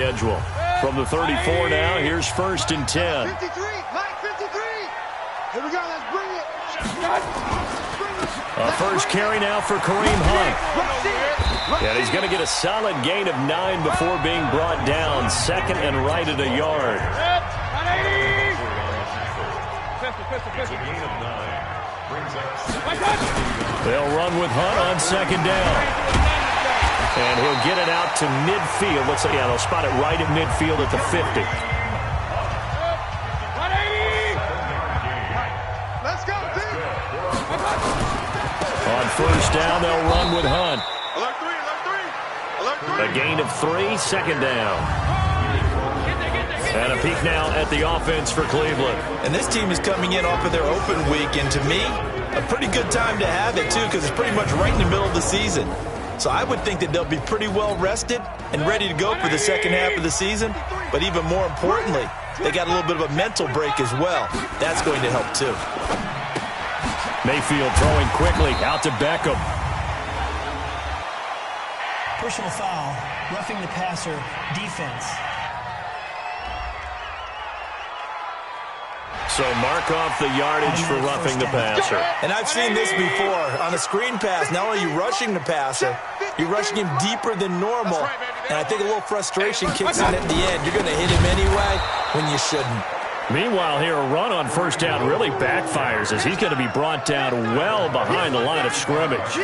Schedule. From the 34 now, here's 1st and 10. 53, Mike, 53. Here we go, let's bring it. A first carry now for Kareem Hunt. And he's going to get a solid gain of 9 before being brought down. 2nd and right at a yard. They'll run with Hunt on 2nd down. And he'll get it out to midfield. Looks like, yeah, they'll spot it right at midfield at the 50. Let's go, On 1st down, they'll run with Hunt. Alert 3, alert 3. Alert 3. A gain of 3, 2nd down. And a peek now at the offense for Cleveland. And this team is coming in off of their open week, and to me, a pretty good time to have it, too, because it's pretty much right in the middle of the season. So I would think that they'll be pretty well rested and ready to go for the second half of the season. But even more importantly, they got a little bit of a mental break as well. That's going to help, too. Mayfield throwing quickly out to Beckham. Personal foul, roughing the passer, defense. So mark off the yardage for roughing the passer. And I've seen this before. On a screen pass, not only are you rushing the passer, you're rushing him deeper than normal. And I think a little frustration kicks in at the end. You're going to hit him anyway when you shouldn't. Meanwhile, here a run on 1st down really backfires as he's going to be brought down well behind the line of scrimmage.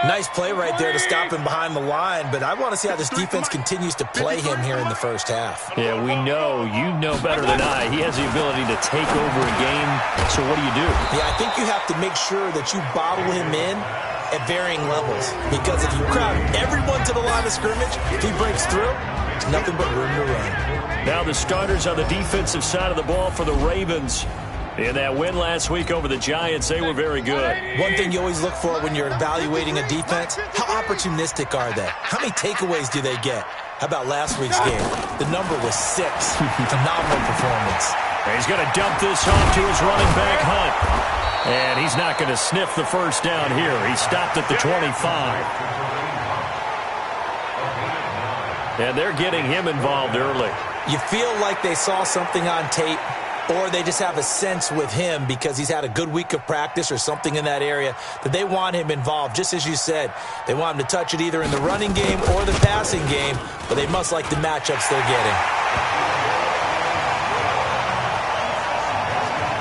Nice play right there to stop him behind the line, but I want to see how this defense continues to play him here in the first half. Yeah, we know. You know better than I. He has the ability to take over a game. So what do you do? Yeah, I think you have to make sure that you bottle him in at varying levels, because if you crowd everyone to the line of scrimmage, if he breaks through, there's nothing but room to run. Now the starters on the defensive side of the ball for the Ravens. In that win last week over the Giants, they were very good. One thing you always look for when you're evaluating a defense, how opportunistic are they? How many takeaways do they get? How about last week's game? The number was 6. Phenomenal performance. And he's going to dump this off to his running back, Hunt. And he's not going to sniff the first down here. He stopped at the 25. And they're getting him involved early. You feel like they saw something on tape, or they just have a sense with him because he's had a good week of practice or something in that area that they want him involved. Just as you said, they want him to touch it either in the running game or the passing game, but they must like the matchups they're getting.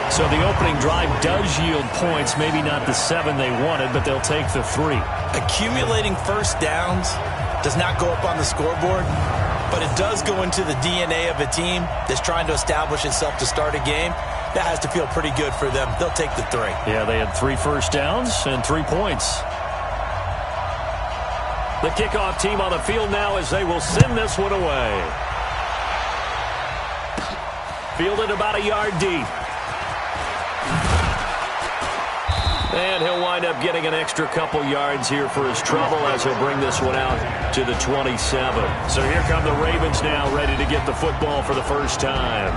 So the opening drive does yield points, maybe not the 7 they wanted, but they'll take the 3. Accumulating first downs does not go up on the scoreboard, but it does go into the DNA of a team that's trying to establish itself to start a game. That has to feel pretty good for them. They'll take the 3. Yeah, they had 3 first downs and 3 points. The kickoff team on the field now as they will send this one away. Fielded about a yard deep. And he'll wind up getting an extra couple yards here for his trouble as he'll bring this one out to the 27. So here come the Ravens now, ready to get the football for the first time.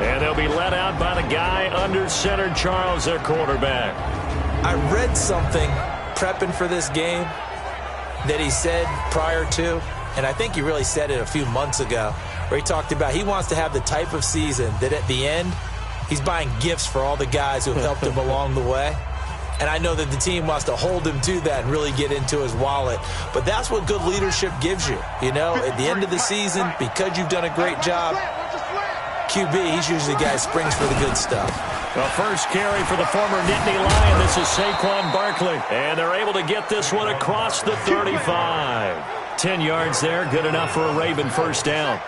And they'll be let out by the guy under center, Charles, their quarterback. I read something prepping for this game that he said prior to, and I think he really said it a few months ago, where he talked about he wants to have the type of season that at the end, he's buying gifts for all the guys who have helped him along the way. And I know that the team wants to hold him to that and really get into his wallet. But that's what good leadership gives you. You know, at the end of the season, because you've done a great job, QB, he's usually the guy who springs for the good stuff. The first carry for the former Nittany Lion. This is Saquon Barkley. And they're able to get this one across the 35. 10 yards there, good enough for a Raven first down.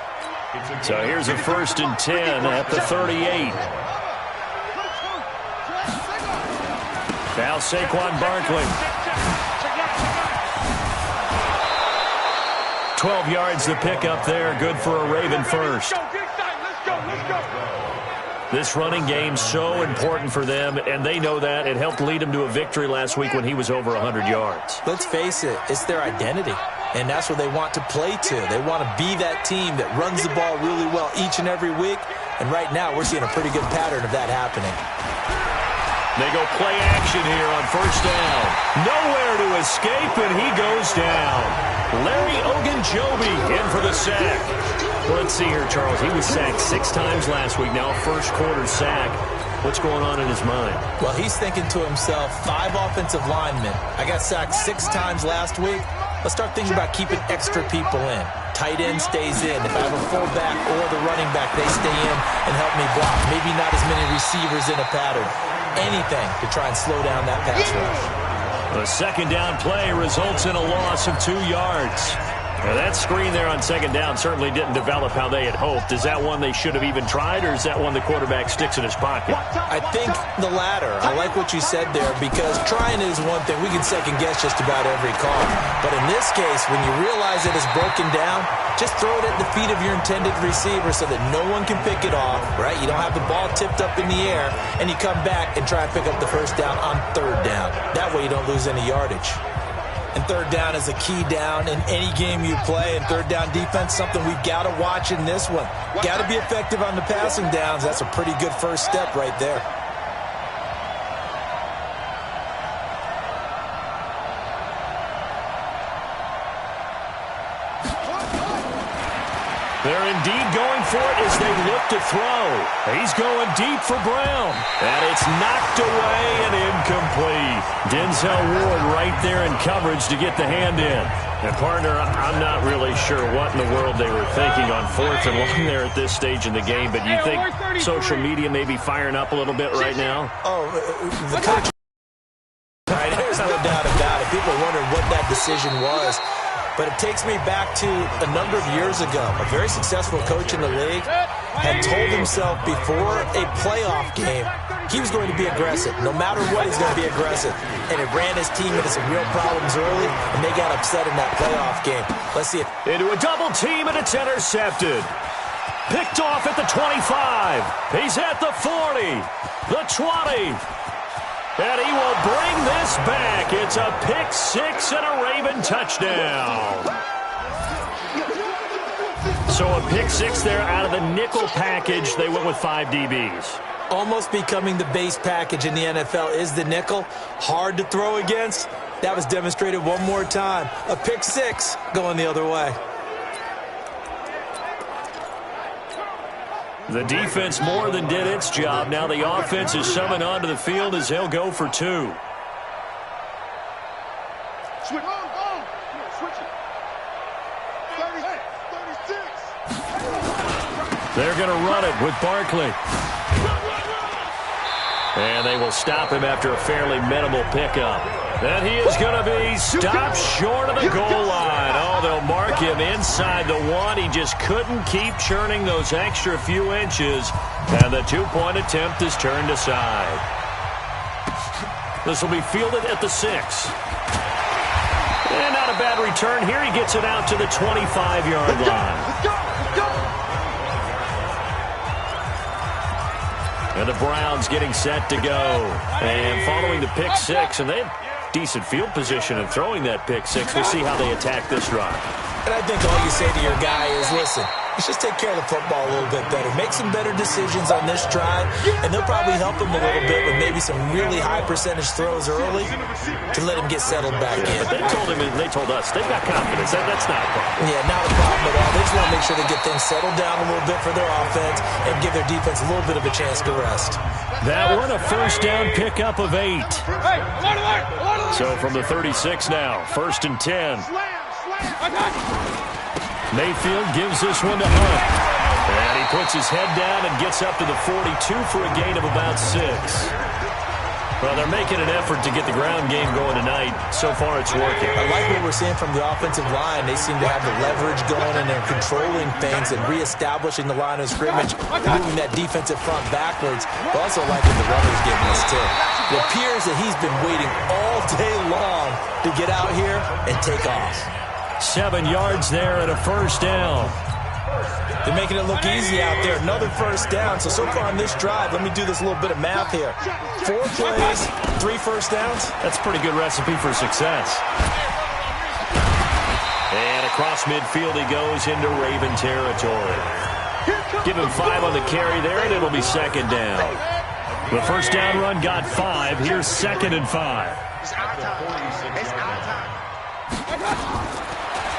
So here's a 1st and 10 at the 38. Now Saquon Barkley. 12 yards to pick up there. Good for a Raven first. This running game's so important for them, and they know that. It helped lead them to a victory last week when he was over 100 yards. Let's face it, it's their identity, and that's what they want to play to. They want to be that team that runs the ball really well each and every week, and right now we're seeing a pretty good pattern of that happening. They go play action here on first down. Nowhere to escape, and he goes down. Larry Ogunjobi in for the sack. Let's see here, Charles. He was sacked 6 times last week. Now a first-quarter sack. What's going on in his mind? Well, he's thinking to himself, 5 offensive linemen. I got sacked 6 times last week. Let's start thinking about keeping extra people in. Tight end stays in. If I have a fullback or the running back, they stay in and help me block. Maybe not as many receivers in a pattern. Anything to try and slow down that pass rush. The second down play results in a loss of 2 yards. Now that screen there on second down certainly didn't develop how they had hoped. Is that one they should have even tried, or is that one the quarterback sticks in his pocket? I think the latter. I like what you said there, because trying is one thing. We can second guess just about every call. But in this case, when you realize it is broken down, just throw it at the feet of your intended receiver so that no one can pick it off, right? You don't have the ball tipped up in the air, and you come back and try and pick up the first down on third down. That way you don't lose any yardage. And third down is a key down in any game you play. And third down defense, something we've got to watch in this one. Got to be effective on the passing downs. That's a pretty good first step right there. They're indeed going for it as they look to throw. He's going deep for Brown. And it's knocked away and incomplete. Denzel Ward right there in coverage to get the hand in. And, partner, I'm not really sure what in the world they were thinking on 4th and 1 there at this stage in the game. But you think social media may be firing up a little bit right now? Oh, the coach. Right, there's no doubt about it. People are wondering what that decision was. But it takes me back to a number of years ago. A very successful coach in the league had told himself before a playoff game he was going to be aggressive. No matter what, he's going to be aggressive. And it ran his team into some real problems early, and they got upset in that playoff game. Let's see it. Into a double team, and it's intercepted. Picked off at the 25. He's at the 40. The 20. And he will bring this back. It's a pick-6 and a Raven touchdown. So a pick-6 there out of the nickel package. They went with 5 DBs. Almost becoming the base package in the NFL is the nickel. Hard to throw against. That was demonstrated one more time. A pick-6 going the other way. The defense more than did its job. Now the offense is summoned onto the field as they'll go for 2. Switch. Switch it. 36. They're going to run it with Barkley. And they will stop him after a fairly minimal pickup. And he is going to be stopped short of the goal line. Oh, they'll mark him inside the 1. He just couldn't keep churning those extra few inches. And the 2-point attempt is turned aside. This will be fielded at the 6. And not a bad return here. He gets it out to the 25-yard line. And the Browns getting set to go. And following the pick-6, and they have decent field position in throwing that pick-6. We'll see how they attack this drive. And I think all you say to your guy is, listen, let's just take care of the football a little bit better. Make some better decisions on this drive, and they'll probably help him a little bit with maybe some really high percentage throws early to let him get settled back in. But they told him, and they told us, they've got confidence. That's not a problem. Yeah, not a problem at all. They just want to make sure they get things settled down a little bit for their offense and give their defense a little bit of a chance to rest. That one a first down pickup of 8. So from the 36 now, 1st and 10. Mayfield gives this one to Hunt. And he puts his head down and gets up to the 42 for a gain of about 6. Well, they're making an effort to get the ground game going tonight. So far, it's working. I like what we're seeing from the offensive line. They seem to have the leverage going, and they're controlling things and reestablishing the line of scrimmage, moving that defensive front backwards. But also like what the runner's giving us, too. It appears that he's been waiting all day long to get out here and take off. 7 yards there and a first down. They're making it look easy out there. Another first down. So far on this drive, let me do this little bit of math here. 4 plays, 3 first downs. That's a pretty good recipe for success. And across midfield he goes into Raven territory. Give him 5 on the carry there, and it'll be second down. The first down run got 5. Here's 2nd and 5. It's our time. It's our time.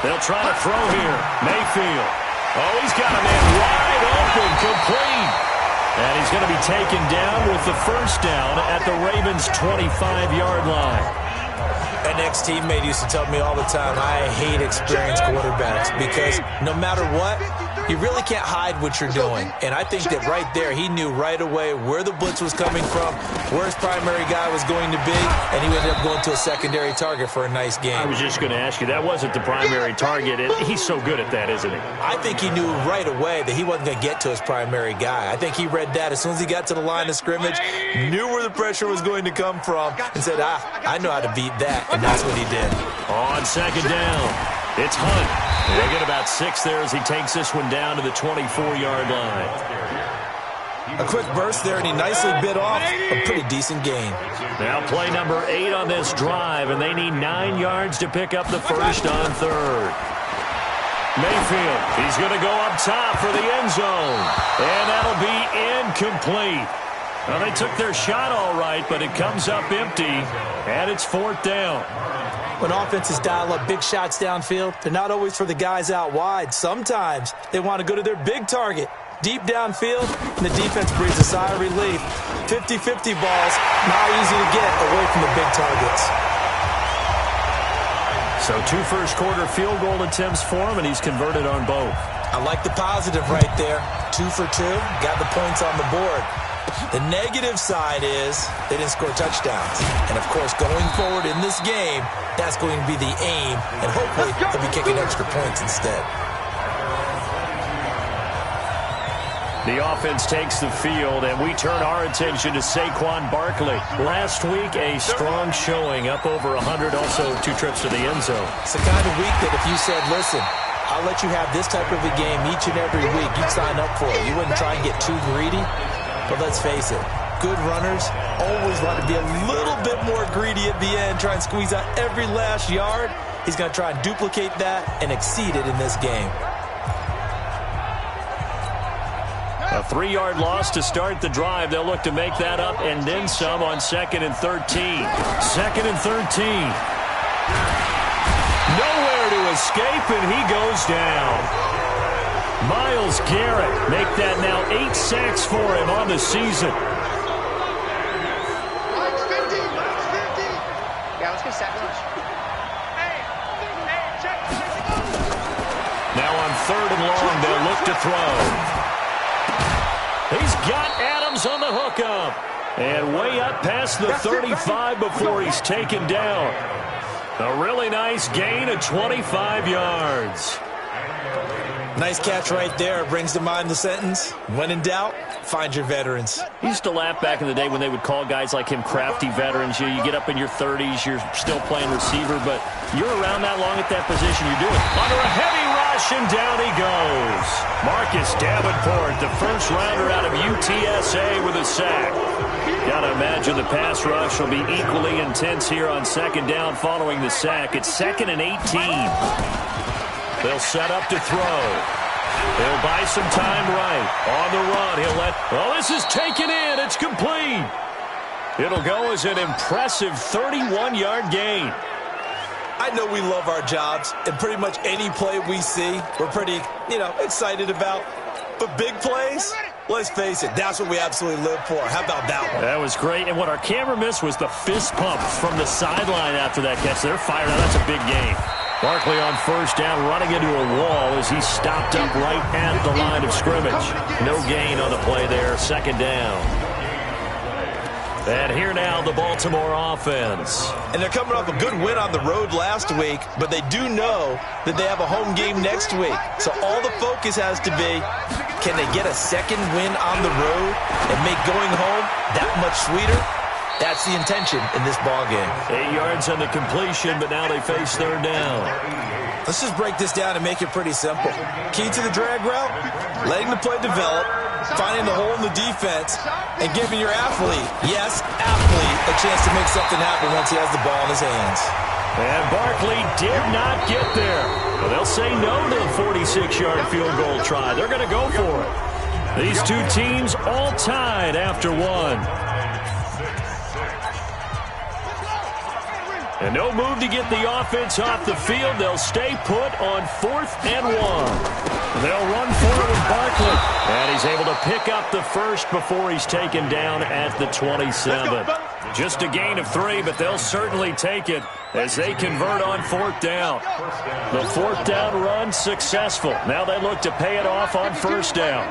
They'll try to throw here. Mayfield. Oh, he's got a man wide open, complete. And he's going to be taken down with the first down at the Ravens' 25-yard line. An ex-teammate used to tell me all the time, I hate experienced quarterbacks because no matter what, you really can't hide what you're doing. And I think that right there, he knew right away where the blitz was coming from, where his primary guy was going to be, and he ended up going to a secondary target for a nice game. I was just going to ask you, that wasn't the primary target. He's so good at that, isn't he? I think he knew right away that he wasn't going to get to his primary guy. I think he read that as soon as he got to the line of scrimmage, knew where the pressure was going to come from, and said, I know how to beat that. And that's what he did. On 2nd down, it's Hunt. They get about 6 there as he takes this one down to the 24-yard line. A quick burst there, and he nicely bit off a pretty decent gain. Now play number 8 on this drive, and they need 9 yards to pick up the first on 3rd. Mayfield, he's going to go up top for the end zone, and that'll be incomplete. Well, they took their shot all right, but it comes up empty, and it's 4th down. When offenses dial up big shots downfield, they're not always for the guys out wide. Sometimes they want to go to their big target, deep downfield, and the defense breathes a sigh of relief. 50-50 balls, not easy to get away from the big targets. So 2 first-quarter field goal attempts for him, and he's converted on both. I like the positive right there. 2 for 2, got the points on the board. The negative side is they didn't score touchdowns. And, of course, going forward in this game, that's going to be the aim, and hopefully they'll be kicking extra points instead. The offense takes the field, and we turn our attention to Saquon Barkley. Last week, a strong showing, up over 100, also 2 trips to the end zone. It's the kind of week that if you said, listen, I'll let you have this type of a game each and every week, you'd sign up for it. You wouldn't try and get too greedy. But let's face it, good runners always want to be a little bit more greedy at the end, try and squeeze out every last yard. He's going to try and duplicate that and exceed it in this game. A 3-yard loss to start the drive. They'll look to make that up and then some on 2nd and 13. 2nd and 13. Nowhere to escape, and he goes down. Myles Garrett make that now 8 sacks for him on the season. Max 50. Yeah, let's get sacked. Now on 3rd and long, they'll look to throw. He's got Adams on the hookup. And way up past the 35 before he's taken down. A really nice gain of 25 yards. Nice catch right there. Brings to mind the sentence, when in doubt, find your veterans. He used to laugh back in the day when they would call guys like him crafty veterans. You get up in your 30s, you're still playing receiver, but you're around that long at that position, you're doing it. Under a heavy rush, and down he goes. Marcus Davenport, the first rounder out of UTSA with a sack. Got to imagine the pass rush will be equally intense here on 2nd down following the sack. It's 2nd and 18. They'll set up to throw. He'll buy some time right. On the run, he'll let... Oh, this is taken in. It's complete. It'll go as an impressive 31-yard gain. I know we love our jobs, and pretty much any play we see, we're pretty, excited about. But big plays, let's face it, that's what we absolutely live for. How about that one? That was great. And what our camera missed was the fist pump from the sideline after that catch. They're fired out. That's a big game. Barkley on 1st down, running into a wall as he stopped up right at the line of scrimmage. No gain on the play there. 2nd down. And here now, the Baltimore offense. And they're coming off a good win on the road last week, but they do know that they have a home game next week. So all the focus has to be, can they get a second win on the road and make going home that much sweeter? That's the intention in this ballgame. 8 yards on the completion, but now they face 3rd down. Let's just break this down and make it pretty simple. Key to the drag route, letting the play develop, finding the hole in the defense, and giving your athlete, yes, athlete, a chance to make something happen once he has the ball in his hands. And Barkley did not get there. Well, they'll say no to the 46-yard field goal try. They're going to go for it. These two teams all tied after one. And no move to get the offense off the field. They'll stay put on 4th and 1. They'll run forward with Barkley. And he's able to pick up the first before he's taken down at the 27. Just a gain of 3, but they'll certainly take it as they convert on 4th down. The 4th down run successful. Now they look to pay it off on 1st down.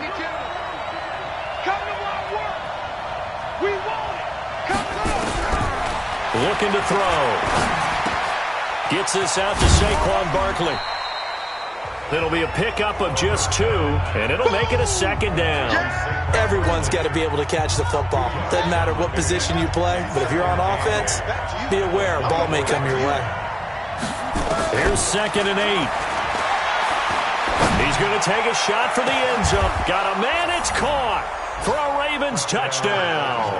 Looking to throw. Gets this out to Saquon Barkley. It'll be a pickup of just 2, and it'll make it a 2nd down. Everyone's got to be able to catch the football. Doesn't matter what position you play, but if you're on offense, be aware a ball may come your way. Here's 2nd and 8. He's going to take a shot for the end zone. Got a man, it's caught for a Ravens touchdown.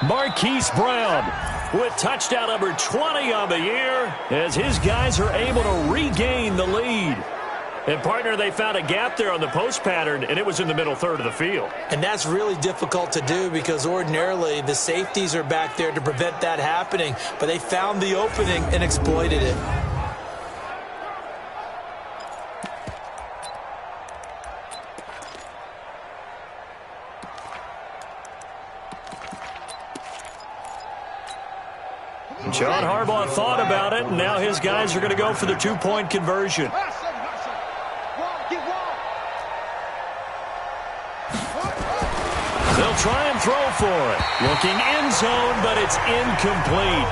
Marquise Brown with touchdown number 20 on the year as his guys are able to regain the lead. And, partner, they found a gap there on the post pattern, and it was in the middle third of the field. And that's really difficult to do because ordinarily the safeties are back there to prevent that happening. But they found the opening and exploited it. John Harbaugh thought about it, and now his guys are going to go for the 2-point conversion. They'll try and throw for it. Looking end zone, but it's incomplete.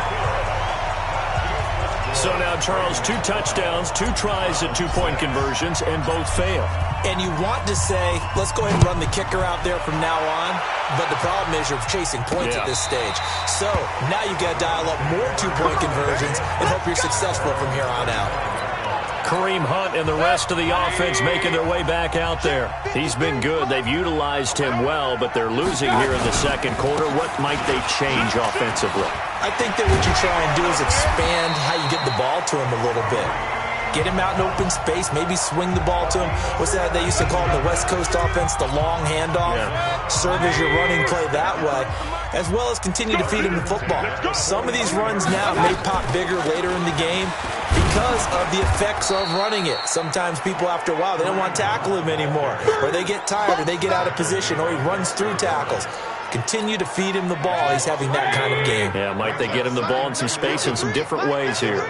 So now, Charles, 2 touchdowns, 2 tries at 2-point conversions, and both fail. And you want to say, let's go ahead and run the kicker out there from now on. But the problem is you're chasing points at this stage. So now you've got to dial up more 2-point conversions and hope you're successful from here on out. Kareem Hunt and the rest of the offense making their way back out there. He's been good. They've utilized him well, but they're losing here in the second quarter. What might they change offensively? I think that what you try and do is expand how you get the ball to him a little bit. Get him out in open space, maybe swing the ball to him. What's that they used to call in the West Coast offense, the long handoff? Yeah. Serve as your running play that way, as well as continue to feed him the football. Some of these runs now may pop bigger later in the game because of the effects of running it. Sometimes people, after a while, they don't want to tackle him anymore, or they get tired, or they get out of position, or he runs through tackles. Continue to feed him the ball. He's having that kind of game. Yeah, might they get him the ball in some space in some different ways here.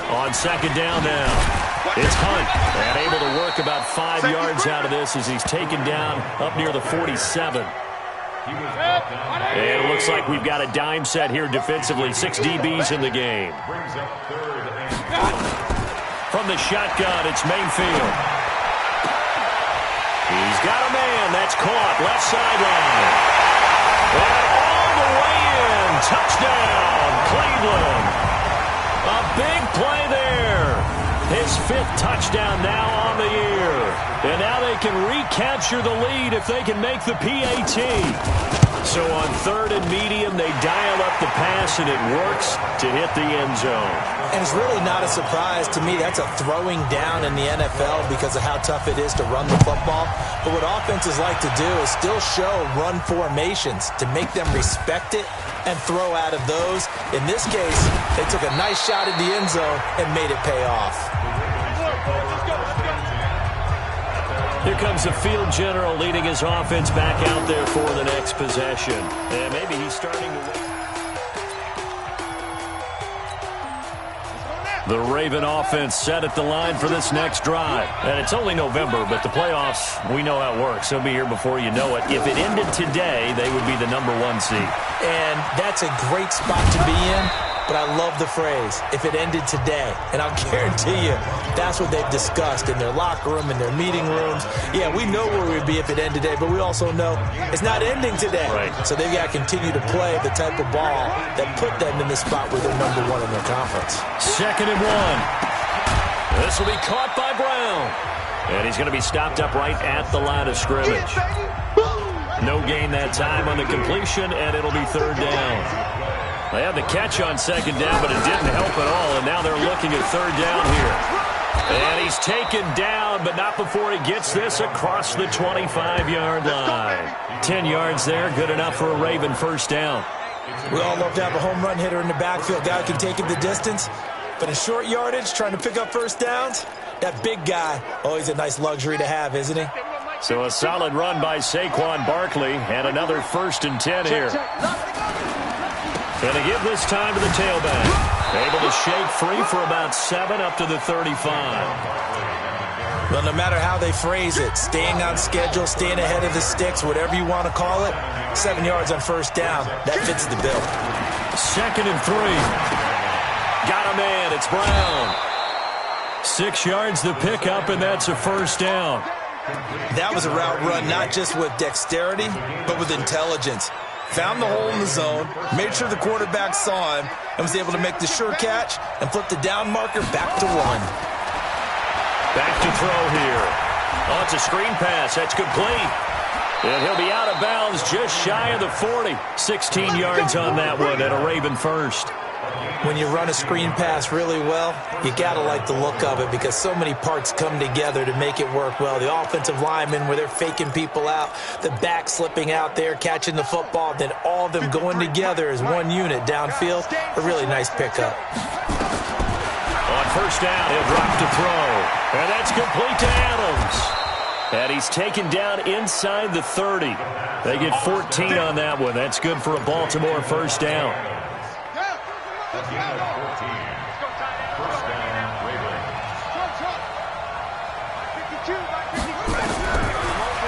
On 2nd down now, it's Hunt, and able to work about 5 yards out of this as he's taken down up near the 47. And it looks like we've got a dime set here defensively. 6 DBs in the game. From the shotgun, it's Mayfield. He's got a man. That's caught. Left sideline. And all the way in. Touchdown, Cleveland. A big play there. His 5th touchdown now on the year. And now they can recapture the lead if they can make the PAT. So on 3rd and medium, they dial up the pass, and it works to hit the end zone. And it's really not a surprise to me. That's a throwing down in the NFL because of how tough it is to run the football. But what offenses like to do is still show run formations to make them respect it and throw out of those. In this case, they took a nice shot at the end zone and made it pay off. Here comes the field general leading his offense back out there for the next possession. And maybe he's starting to... The Raven offense set at the line for this next drive. And it's only November, but the playoffs, we know how it works. They'll be here before you know it. If it ended today, they would be the #1 seed. And that's a great spot to be in. But I love the phrase, if it ended today. And I'll guarantee you, that's what they've discussed in their locker room, in their meeting rooms. Yeah, we know where we'd be if it ended today, but we also know it's not ending today. Right. So they've got to continue to play the type of ball that put them in the spot where they're #1 in their conference. 2nd and 1. This will be caught by Brown. And he's going to be stopped up right at the line of scrimmage. No gain that time on the completion, and it'll be 3rd down. They had the catch on 2nd down, but it didn't help at all, and now they're looking at 3rd down here. And he's taken down, but not before he gets this across the 25-yard line. 10 yards there, good enough for a Raven first down. We all love to have a home run hitter in the backfield. Guy who can take it the distance. But in short yardage, trying to pick up first downs, that big guy, always a nice luxury to have, isn't he? So a solid run by Saquon Barkley, and another 1st and 10 here. Going to give this time to the tailback. Able to shake free for about 7 up to the 35. Well, no matter how they phrase it, staying on schedule, staying ahead of the sticks, whatever you want to call it, 7 yards on first down, that fits the bill. 2nd and 3. Got a man, it's Brown. 6 yards the pickup, and that's a first down. That was a route run, not just with dexterity, but with intelligence. Found the hole in the zone, made sure the quarterback saw him, and was able to make the sure catch and flip the down marker back to 1. Back to throw here. Oh, it's a screen pass. That's complete. And he'll be out of bounds just shy of the 40. 16 yards on that one, and a Raven first. When you run a screen pass really well, you got to like the look of it because so many parts come together to make it work well. The offensive linemen where they're faking people out, the back slipping out there, catching the football, then all of them going together as one unit downfield. A really nice pickup. On first down, he'll drop to throw. And that's complete to Adams. And he's taken down inside the 30. They get 14 on that one. That's good for a Baltimore first down.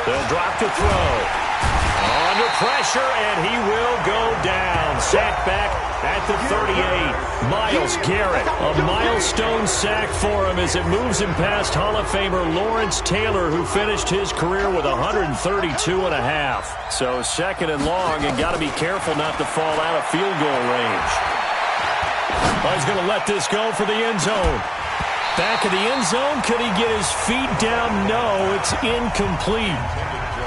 They'll drop to throw. Under pressure, and he will go down. Sack back at the 38. Myles Garrett, a milestone sack for him as it moves him past Hall of Famer Lawrence Taylor, who finished his career with 132.5. So 2nd and long, and got to be careful not to fall out of field goal range. Oh, he's going to let this go for the end zone. Back of the end zone. Could he get his feet down? No, it's incomplete.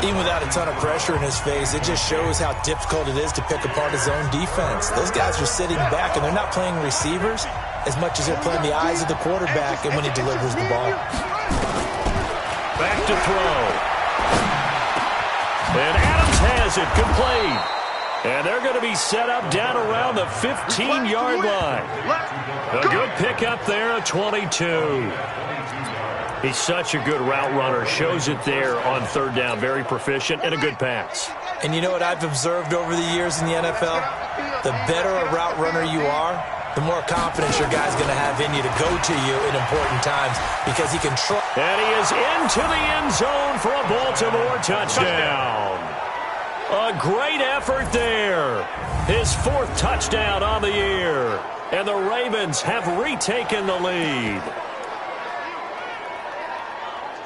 Even without a ton of pressure in his face, it just shows how difficult it is to pick apart his own defense. Those guys are sitting back, and they're not playing receivers as much as they're playing the eyes of the quarterback and when he delivers the ball. Back to throw. And Adams has it complete. And they're going to be set up down around the 15-yard line. A good pickup there at 22. He's such a good route runner. Shows it there on 3rd down. Very proficient and a good pass. And you know what I've observed over the years in the NFL? The better a route runner you are, the more confidence your guy's going to have in you to go to you in important times because he can trust. And he is into the end zone for a Baltimore touchdown. A great effort there. His 4th touchdown on the year. And the Ravens have retaken the lead.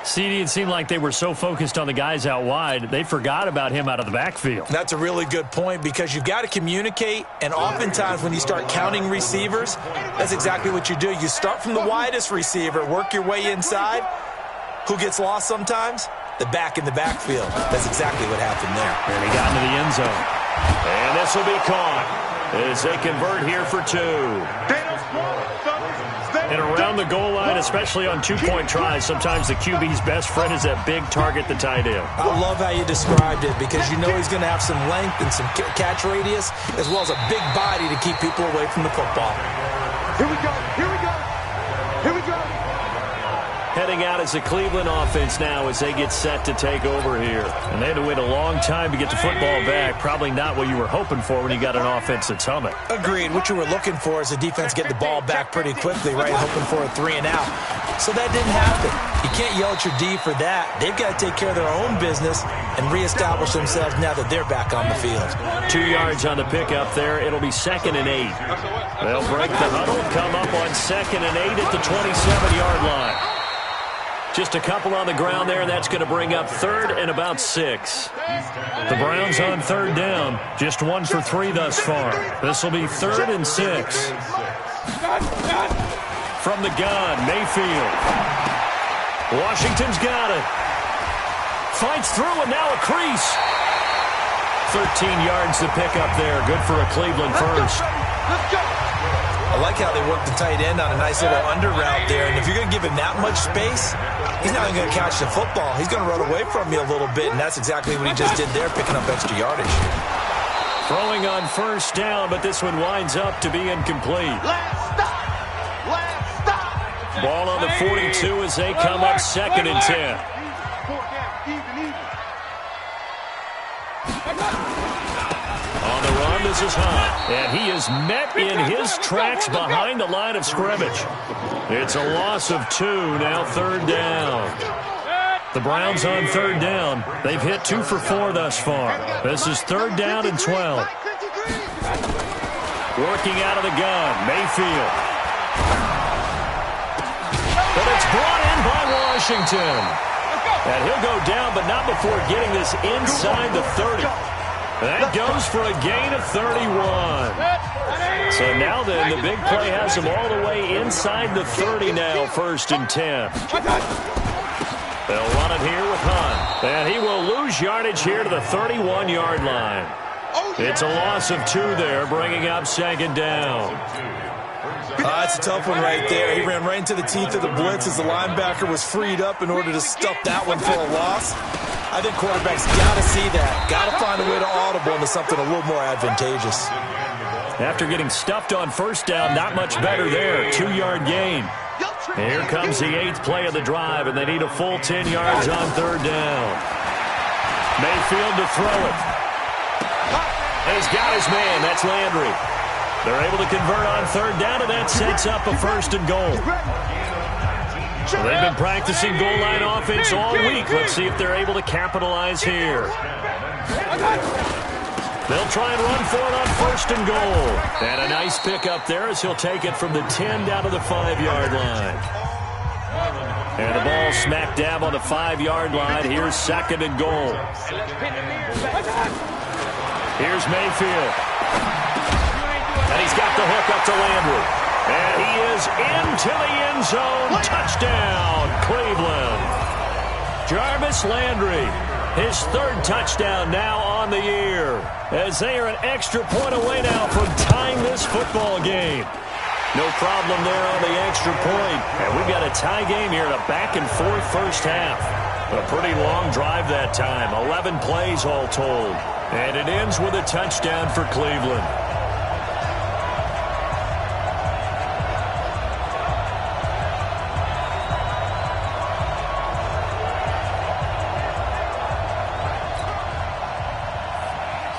CD, it seemed like they were so focused on the guys out wide, they forgot about him out of the backfield. That's a really good point because you've got to communicate, and oftentimes when you start counting receivers, that's exactly what you do. You start from the widest receiver, work your way inside. Who gets lost sometimes? The back in the backfield. That's exactly what happened there. And he got into the end zone. And this will be caught as they convert here for 2. And around the goal line, especially on 2-point tries, sometimes the QB's best friend is that big target, the tight end. I love how you described it because you know he's going to have some length and some catch radius as well as a big body to keep people away from the football. Here we go. Here we go. Here we go. Heading out as the Cleveland offense now as they get set to take over here. And they had to wait a long time to get the football back. Probably not what you were hoping for when you got an offense that's humming. Agreed. What you were looking for is the defense get the ball back pretty quickly, right? Hoping for a 3 and out. So that didn't happen. You can't yell at your D for that. They've got to take care of their own business and reestablish themselves now that they're back on the field. 2 yards on the pickup there. It'll be 2nd and 8. They'll break the huddle, come up on 2nd and 8 at the 27-yard line. Just a couple on the ground there, and that's going to bring up 3rd and about 6. The Browns on 3rd down. Just 1 for 3 thus far. This will be 3rd and 6. From the gun, Mayfield. Washington's got it. Fights through, and now a crease. 13 yards to pick up there. Good for a Cleveland first. Let's go. I like how they work the tight end on a nice little under route there. And if you're going to give him that much space, he's not even going to catch the football. He's going to run away from you a little bit, and that's exactly what he just did there, picking up extra yardage. Throwing on first down, but this one winds up to be incomplete. Last stop. Last stop. Ball on the 42 as they come up 2nd and 10. On the run, this is Hunt. And he is met in his tracks behind the line of scrimmage. It's a loss of 2, now 3rd down. The Browns on 3rd down. They've hit 2 for 4 thus far. This is 3rd down and 12. Working out of the gun, Mayfield. But it's brought in by Washington. And he'll go down, but not before getting this inside the 30. That goes for a gain of 31. So now then, the big play has him all the way inside the 30 now, 1st and 10. They'll run it here with Hunt. And he will lose yardage here to the 31-yard line. It's a loss of 2 there, bringing up 2nd down. That's a tough one right there. He ran right into the teeth of the blitz as the linebacker was freed up in order to stuff that one for a loss. I think quarterbacks got to see that. Got to find a way to audible into something a little more advantageous. After getting stuffed on first down, not much better there. 2-yard gain. Here comes the 8th play of the drive, and they need a full 10 yards on 3rd down. Mayfield to throw it. And he's got his man. That's Landry. They're able to convert on 3rd down, and that sets up a 1st and goal. So they've been practicing goal line offense all week. Let's see if they're able to capitalize here. They'll try and run for it on 1st and goal. And a nice pickup there as he'll take it from the 10 down to the 5-yard line. And the ball smack dab on the 5-yard line. Here's 2nd and goal. Here's Mayfield. And he's got the hook up to Landry. And he is into the end zone. Touchdown, Cleveland. Jarvis Landry, his 3rd touchdown now on the year, as they are an extra point away now from tying this football game. No problem there on the extra point. And we've got a tie game here in a back-and-forth first half. A pretty long drive that time, 11 plays all told. And it ends with a touchdown for Cleveland.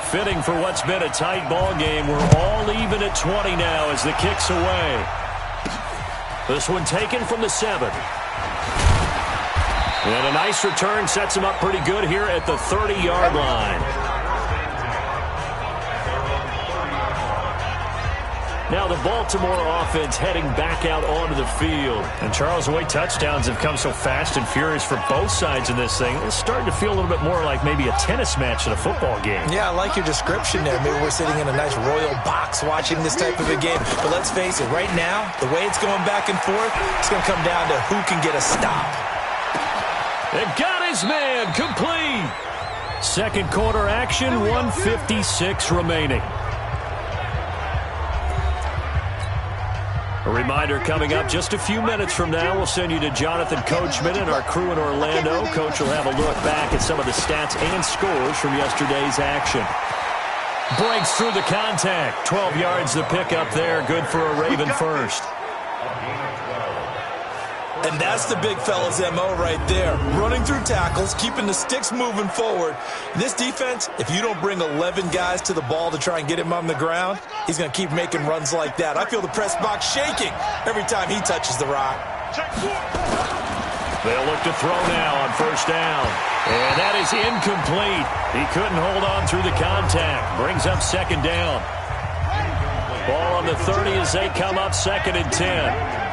Fitting for what's been a tight ball game. We're all even at 20 now as the kick's away. This one taken from the 7. And a nice return sets him up pretty good here at the 30-yard line. Now the Baltimore offense heading back out onto the field. And Charles, the way touchdowns have come so fast and furious for both sides in this thing, it's starting to feel a little bit more like maybe a tennis match in a football game. Yeah, I like your description there. Maybe we're sitting in a nice royal box watching this type of a game. But let's face it, right now, the way it's going back and forth, it's going to come down to who can get a stop. They've got his man complete. 2nd quarter action, 1:56 remaining. A reminder coming up just a few minutes from now, we'll send you to Jonathan Coachman and our crew in Orlando. Coach will have a look back at some of the stats and scores from yesterday's action. Breaks through the contact. 12 yards the pickup there. Good for a Raven first. And that's the big fella's MO right there. Running through tackles, keeping the sticks moving forward. This defense, if you don't bring 11 guys to the ball to try and get him on the ground, he's going to keep making runs like that. I feel the press box shaking every time he touches the rock. They'll look to throw now on 1st down. And that is incomplete. He couldn't hold on through the contact. Brings up 2nd down. Ball on the 30 as they come up 2nd and 10.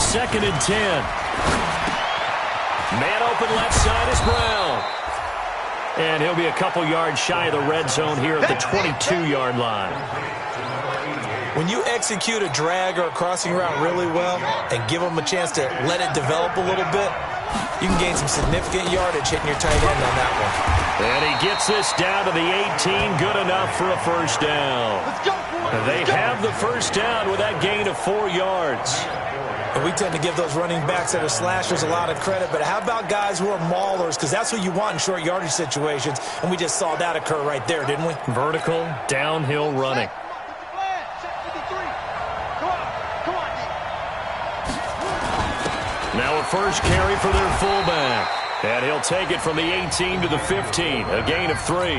2nd and 10. Man open left side is Brown. And he'll be a couple yards shy of the red zone here at the 22-yard line. When you execute a drag or a crossing route really well and give them a chance to let it develop a little bit, you can gain some significant yardage hitting your tight end on that one. And he gets this down to the 18. Good enough for a 1st down. Let's go, boys. They have the first down with that gain of 4 yards. And we tend to give those running backs that are slashers a lot of credit, but how about guys who are maulers? Because that's what you want in short yardage situations, and we just saw that occur right there, didn't we? Vertical, downhill running. Now a first carry for their fullback. And he'll take it from the 18 to the 15, a gain of 3.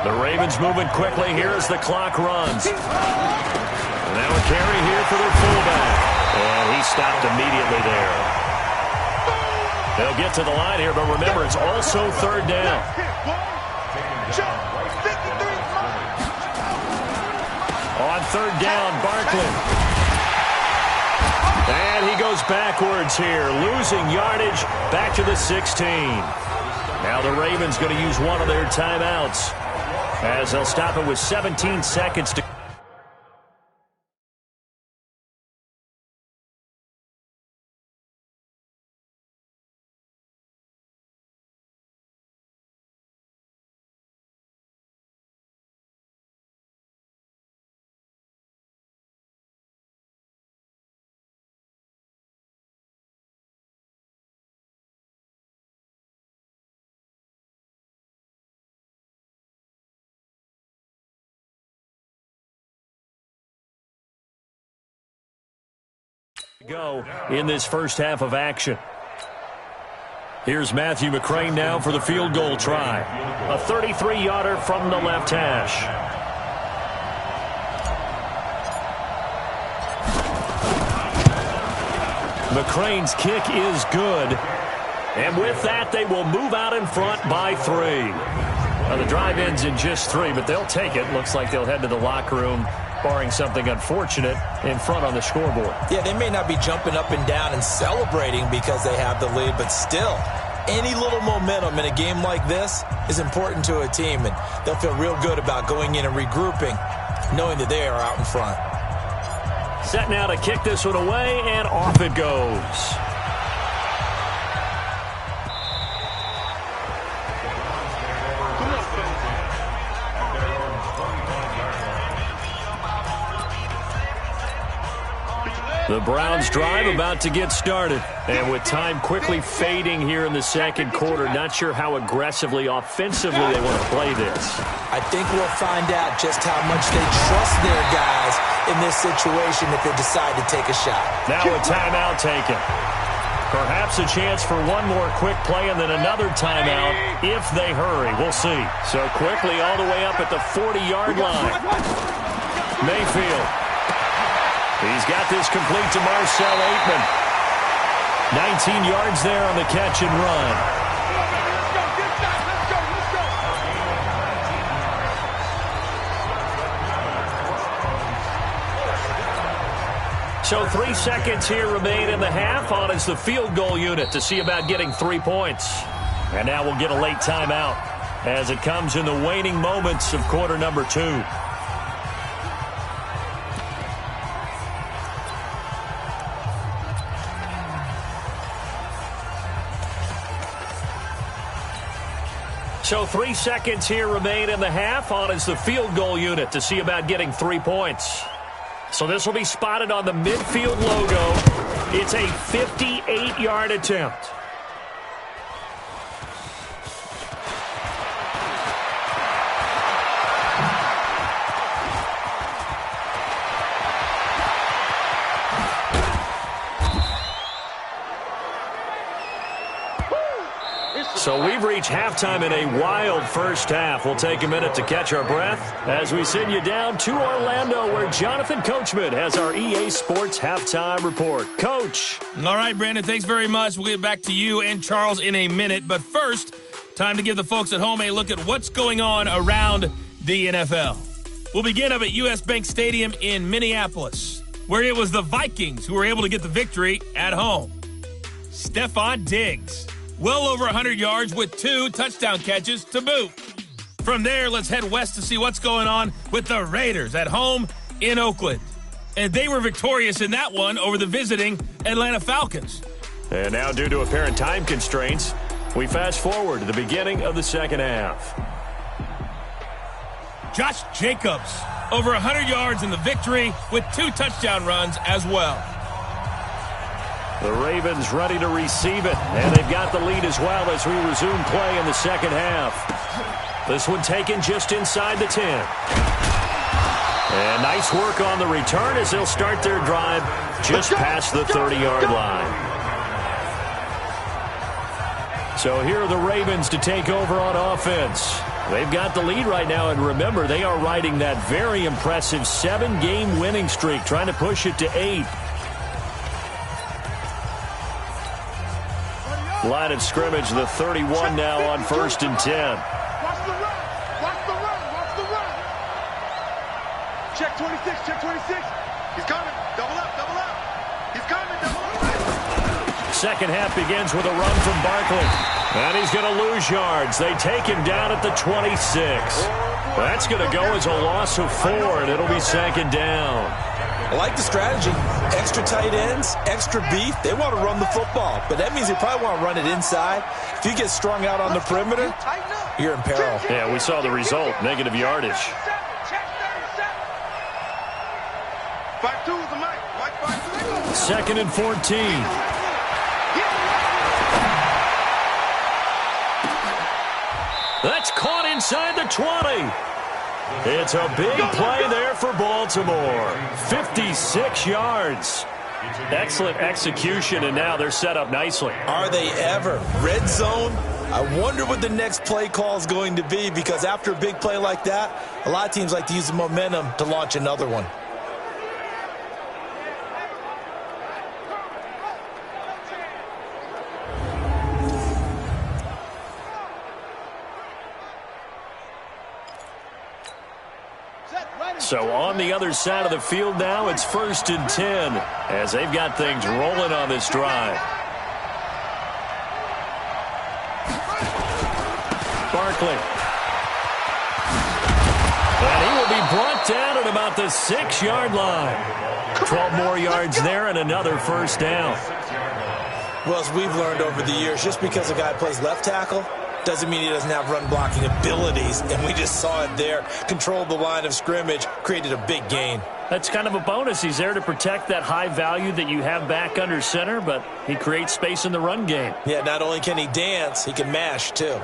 The Ravens moving quickly here as the clock runs. Now a carry here for their fullback. And he stopped immediately there. They'll get to the line here, but remember, it's also third down. On third down, Barkley. And he goes backwards here, losing yardage back to the 16. Now the Ravens going to use one of their timeouts as they'll stop it with 17 seconds to go in this first half of action. Here's Matthew McCrane now for the field goal try. A 33-yarder from the left hash. McCrane's kick is good. And with that, they will move out in front by 3. Now, the drive ends in just 3, but they'll take it. Looks like they'll head to the locker room, barring something unfortunate, in front on the scoreboard. Yeah, they may not be jumping up and down and celebrating because they have the lead, but still, any little momentum in a game like this is important to a team, and they'll feel real good about going in and regrouping, knowing that they are out in front. Set now to kick this one away, and off it goes. The Browns drive about to get started. And with time quickly fading here in the second quarter, not sure how aggressively, offensively they want to play this. I think we'll find out just how much they trust their guys in this situation if they decide to take a shot. Now a timeout taken. Perhaps a chance for one more quick play and then another timeout if they hurry. We'll see. So quickly all the way up at the 40-yard line. Mayfield. He's got this complete to Marcell Aitman. 19 yards there on the catch and run. So 3 seconds here remain in the half. On is the field goal unit to see about getting 3 points. And now we'll get a late timeout as it comes in the waning moments of quarter number 2. So 3 seconds here remain in the half. On is the field goal unit to see about getting 3 points. So this will be spotted on the midfield logo. It's a 58-yard attempt. So we've reached halftime in a wild first half. We'll take a minute to catch our breath as we send you down to Orlando, where Jonathan Coachman has our EA Sports Halftime Report. Coach. All right, Brandon, thanks very much. We'll get back to you and Charles in a minute. But first, time to give the folks at home a look at what's going on around the NFL. We'll begin up at US Bank Stadium in Minneapolis, where it was the Vikings who were able to get the victory at home. Stephon Diggs, well over 100 yards with 2 touchdown catches to boot. From there, let's head west to see what's going on with the Raiders at home in Oakland. And they were victorious in that one over the visiting Atlanta Falcons. And now, due to apparent time constraints, we fast forward to the beginning of the second half. Josh Jacobs over 100 yards in the victory with 2 touchdown runs as well. The Ravens ready to receive it, and they've got the lead as well as we resume play in the second half. This one taken just inside the 10. And nice work on the return as they'll start their drive just past the 30-yard line. So here are the Ravens to take over on offense. They've got the lead right now, and remember, they are riding that very impressive 7-game winning streak, trying to push it to 8. Line of scrimmage, the 31 now on 1st and 10. Watch the run. Watch the run. Watch the run. Check 26. Check 26. He's coming. Double up. Double up. He's coming. Double up. Second half begins with a run from Barkley. And he's going to lose yards. They take him down at the 26. That's going to go as a loss of 4, and it'll be 2nd down. I like the strategy. Extra tight ends, extra beef. They want to run the football, but that means they probably want to run it inside. If you get strung out on the perimeter, you're in peril. Yeah, we saw the result, negative yardage. 5-2 is the mic. Mike 5-2. 2nd and 14. That's caught inside the 20. It's a big play there for Baltimore. 56 yards. Excellent execution, and now they're set up nicely. Are they ever? Red zone? I wonder what the next play call is going to be, because after a big play like that, a lot of teams like to use the momentum to launch another one. So on the other side of the field now, it's 1st and 10 as they've got things rolling on this drive. Barkley. And he will be brought down at about the 6-yard line. 12 more yards there and another 1st down. Well, as we've learned over the years, just because a guy plays left tackle doesn't mean he doesn't have run-blocking abilities, and we just saw it there. Controlled the line of scrimmage, created a big gain. That's kind of a bonus. He's there to protect that high value that you have back under center, but he creates space in the run game. Yeah, not only can he dance, he can mash, too.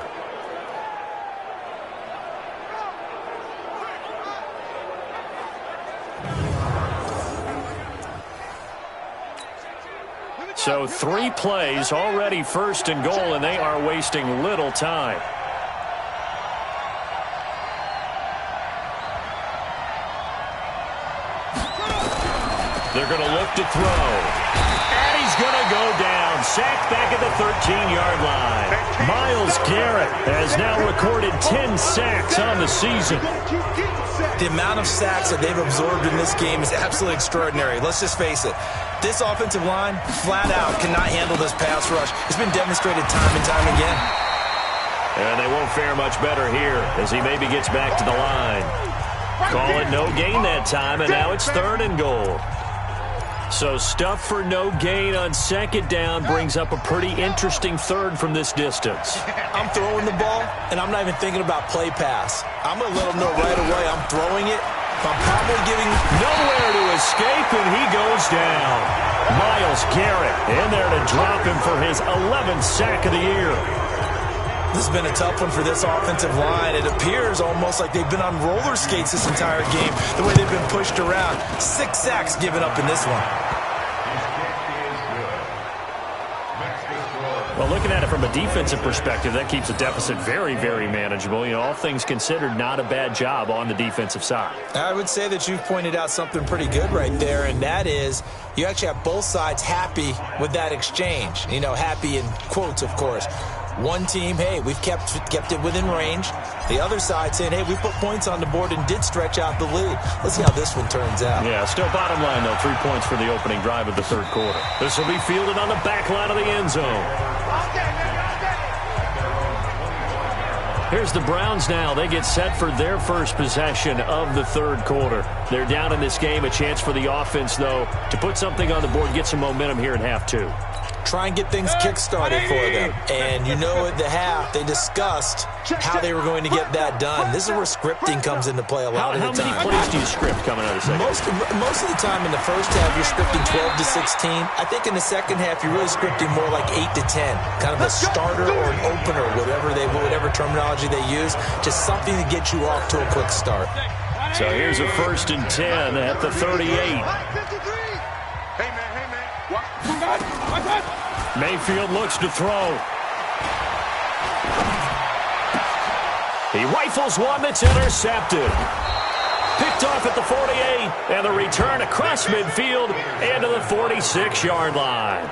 So 3 plays, already 1st and goal, and they are wasting little time. They're going to look to throw. And he's going to go down. Sacked back at the 13-yard line. Myles Garrett has now recorded 10 sacks on the season. The amount of sacks that they've absorbed in this game is absolutely extraordinary. Let's just face it. This offensive line, flat out, cannot handle this pass rush. It's been demonstrated time and time again. And they won't fare much better here as he maybe gets back to the line. Call it no gain that time, and now it's 3rd and goal. So stuff for no gain on 2nd down brings up a pretty interesting 3rd from this distance. I'm throwing the ball, and I'm not even thinking about play pass. I'm going to let them know right away I'm throwing it. I'm probably giving nowhere to escape, and he goes down. Myles Garrett in there to drop him for his 11th sack of the year. This has been a tough one for this offensive line. It appears almost like they've been on roller skates this entire game, the way they've been pushed around. 6 sacks given up in this one. Well, looking at it from a defensive perspective, that keeps the deficit very, very manageable. You know, all things considered, not a bad job on the defensive side. I would say that you've pointed out something pretty good right there, and that is you actually have both sides happy with that exchange. You know, happy in quotes, of course. One team, hey, we've kept it within range. The other side saying, hey, we put points on the board and did stretch out the lead. Let's see how this one turns out. Yeah, still bottom line, though, 3 points for the opening drive of the 3rd quarter. This will be fielded on the back line of the end zone. Here's the Browns now. They get set for their first possession of the 3rd quarter. They're down in this game. A chance for the offense, though, to put something on the board, get some momentum here at half 2. try and get things kick-started for them. And you know at the half, they discussed how they were going to get that done. This is where scripting comes into play a lot of the time. How many plays do you script coming out of the second? Most of the time in the first half, you're scripting 12 to 16. I think in the second half, you're really scripting more like 8 to 10. Kind of a starter or an opener, whatever terminology they use. Just something to get you off to a quick start. So here's a 1st and 10 at the 38. Mayfield looks to throw. He rifles one that's intercepted. Picked off at the 48, and the return across midfield and to the 46-yard line.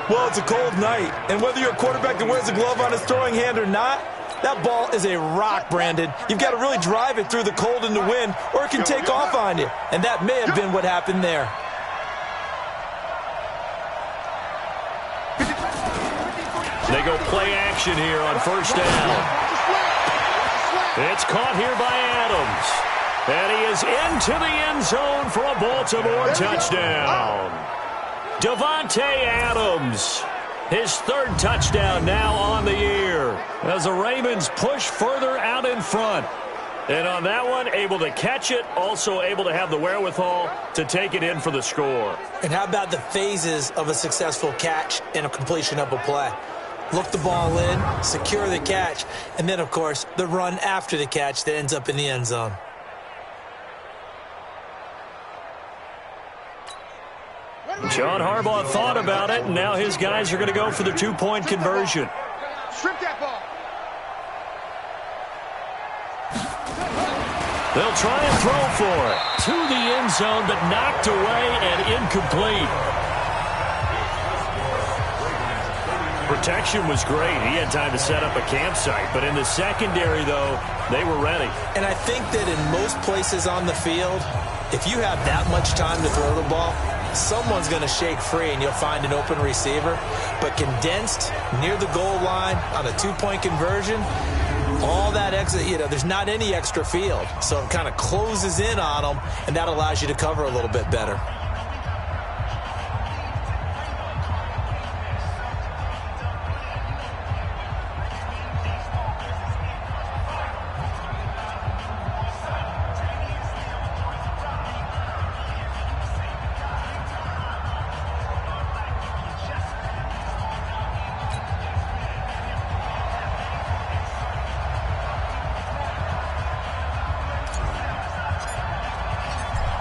Well, it's a cold night, and whether you're a quarterback that wears a glove on his throwing hand or not, that ball is a rock, Brandon. You've got to really drive it through the cold and the wind, or it can take off on you. And that may have been what happened there. They go play action here on 1st down. It's caught here by Adams. And he is into the end zone for a Baltimore touchdown. Davante Adams, his 3rd touchdown now on the year, as the Ravens push further out in front. And on that one, able to catch it, also able to have the wherewithal to take it in for the score. And how about the phases of a successful catch and a completion of a play? Look the ball in, secure the catch, and then, of course, the run after the catch that ends up in the end zone. John Harbaugh thought about it, and now his guys are going to go for the 2-point conversion. Strip that ball. They'll try and throw for it. To the end zone, but knocked away and incomplete. Protection was great. He had time to set up a campsite. But in the secondary, though, they were ready. And I think that in most places on the field, if you have that much time to throw the ball, someone's going to shake free and you'll find an open receiver. But condensed near the goal line on a 2-point conversion, all that extra, there's not any extra field. So it kind of closes in on them, and that allows you to cover a little bit better.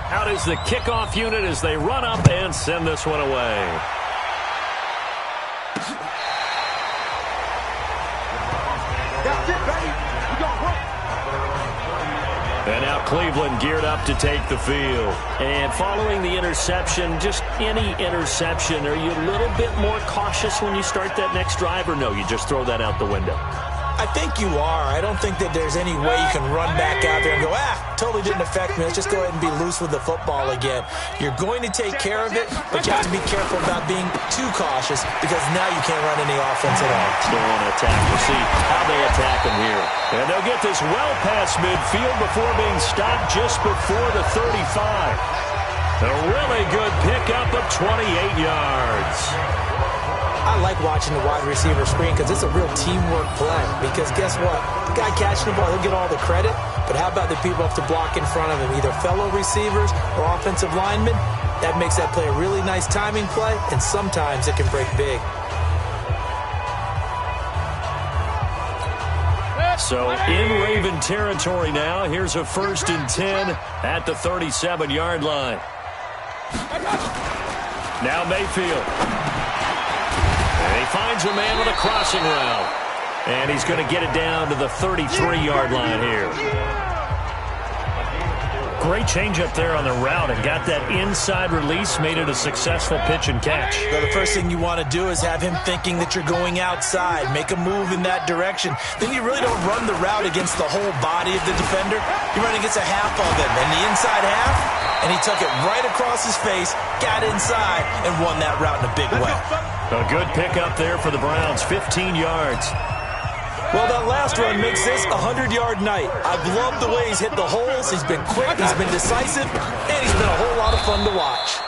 Out is the kickoff unit as they run up and send this one away. That's it, baby. We gonna work. And now Cleveland geared up to take the field. And following the interception, just any interception, are you a little bit more cautious when you start that next drive, or no, you just throw that out the window? I think you are. I don't think that there's any way you can run back out there and go, totally didn't affect me. Let's just go ahead and be loose with the football again. You're going to take care of it, but you have to be careful about being too cautious because now you can't run any offense at all. Still on attack. We'll see how they attack him here. And they'll get this well past midfield before being stopped just before the 35. A really good pickup of 28 yards. I like watching the wide receiver screen because it's a real teamwork play. Because guess what? The guy catching the ball, he'll get all the credit. But how about the people have to block in front of him, either fellow receivers or offensive linemen? That makes that play a really nice timing play, and sometimes it can break big. So in Raven territory now, here's a 1st and 10 at the 37-yard line. Now Mayfield. And he finds a man with a crossing route. And he's going to get it down to the 33-yard line here. Great change up there on the route and got that inside release, made it a successful pitch and catch. So the first thing you want to do is have him thinking that you're going outside, make a move in that direction. Then you really don't run the route against the whole body of the defender. You run against a half of him, and the inside half, and he took it right across his face, got inside, and won that route in a big way. A good pickup there for the Browns, 15 yards. Well, that last run makes this a 100-yard night. I've loved the way he's hit the holes. He's been quick, he's been decisive, and he's been a whole lot of fun to watch.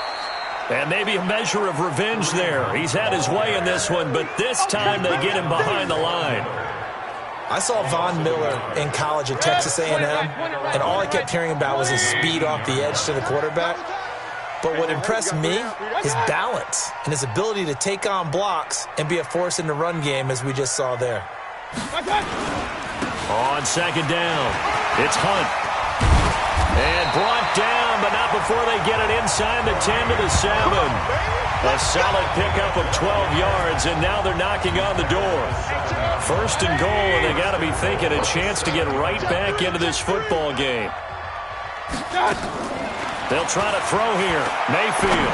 And maybe a measure of revenge there. He's had his way in this one, but this time they get him behind the line. I saw Von Miller in college at Texas A&M, and all I kept hearing about was his speed off the edge to the quarterback. But what impressed me, his balance and his ability to take on blocks and be a force in the run game, as we just saw there. On second down, it's Hunt. And brought down, but not before they get it inside the 10 to the 7. A solid pickup of 12 yards, and now they're knocking on the door. First and goal, and they got to be thinking a chance to get right back into this football game. They'll try to throw here. Mayfield.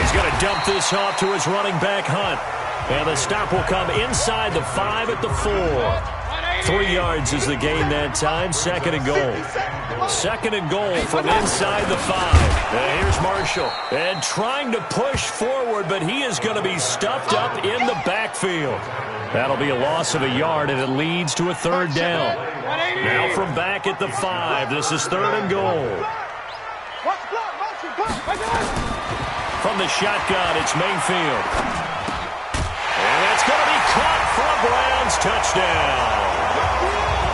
He's going to dump this off to his running back, Hunt. And the stop will come inside the 5 at the 4. 3 yards is the gain that time. Second and goal. Second and goal from inside the 5. Here's Marshall. And trying to push forward, but he is going to be stuffed up in the backfield. That'll be a loss of a yard, and it leads to a third down. Now from back at the 5. This is third and goal. From the shotgun, it's Mayfield. And that's going to be caught for a Browns touchdown.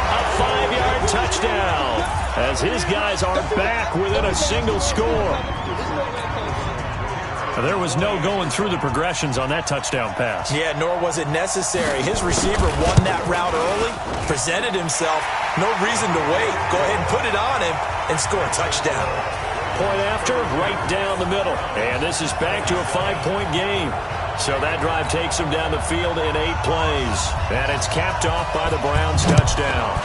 A 5-yard touchdown as his guys are back within a single score. There was no going through the progressions on that touchdown pass. Yeah, nor was it necessary. His receiver won that route early, presented himself. No reason to wait. Go ahead and put it on him and score a touchdown. Point after, right down the middle. And this is back to a 5-point game. So that drive takes him down the field in 8 plays. And it's capped off by the Browns touchdown.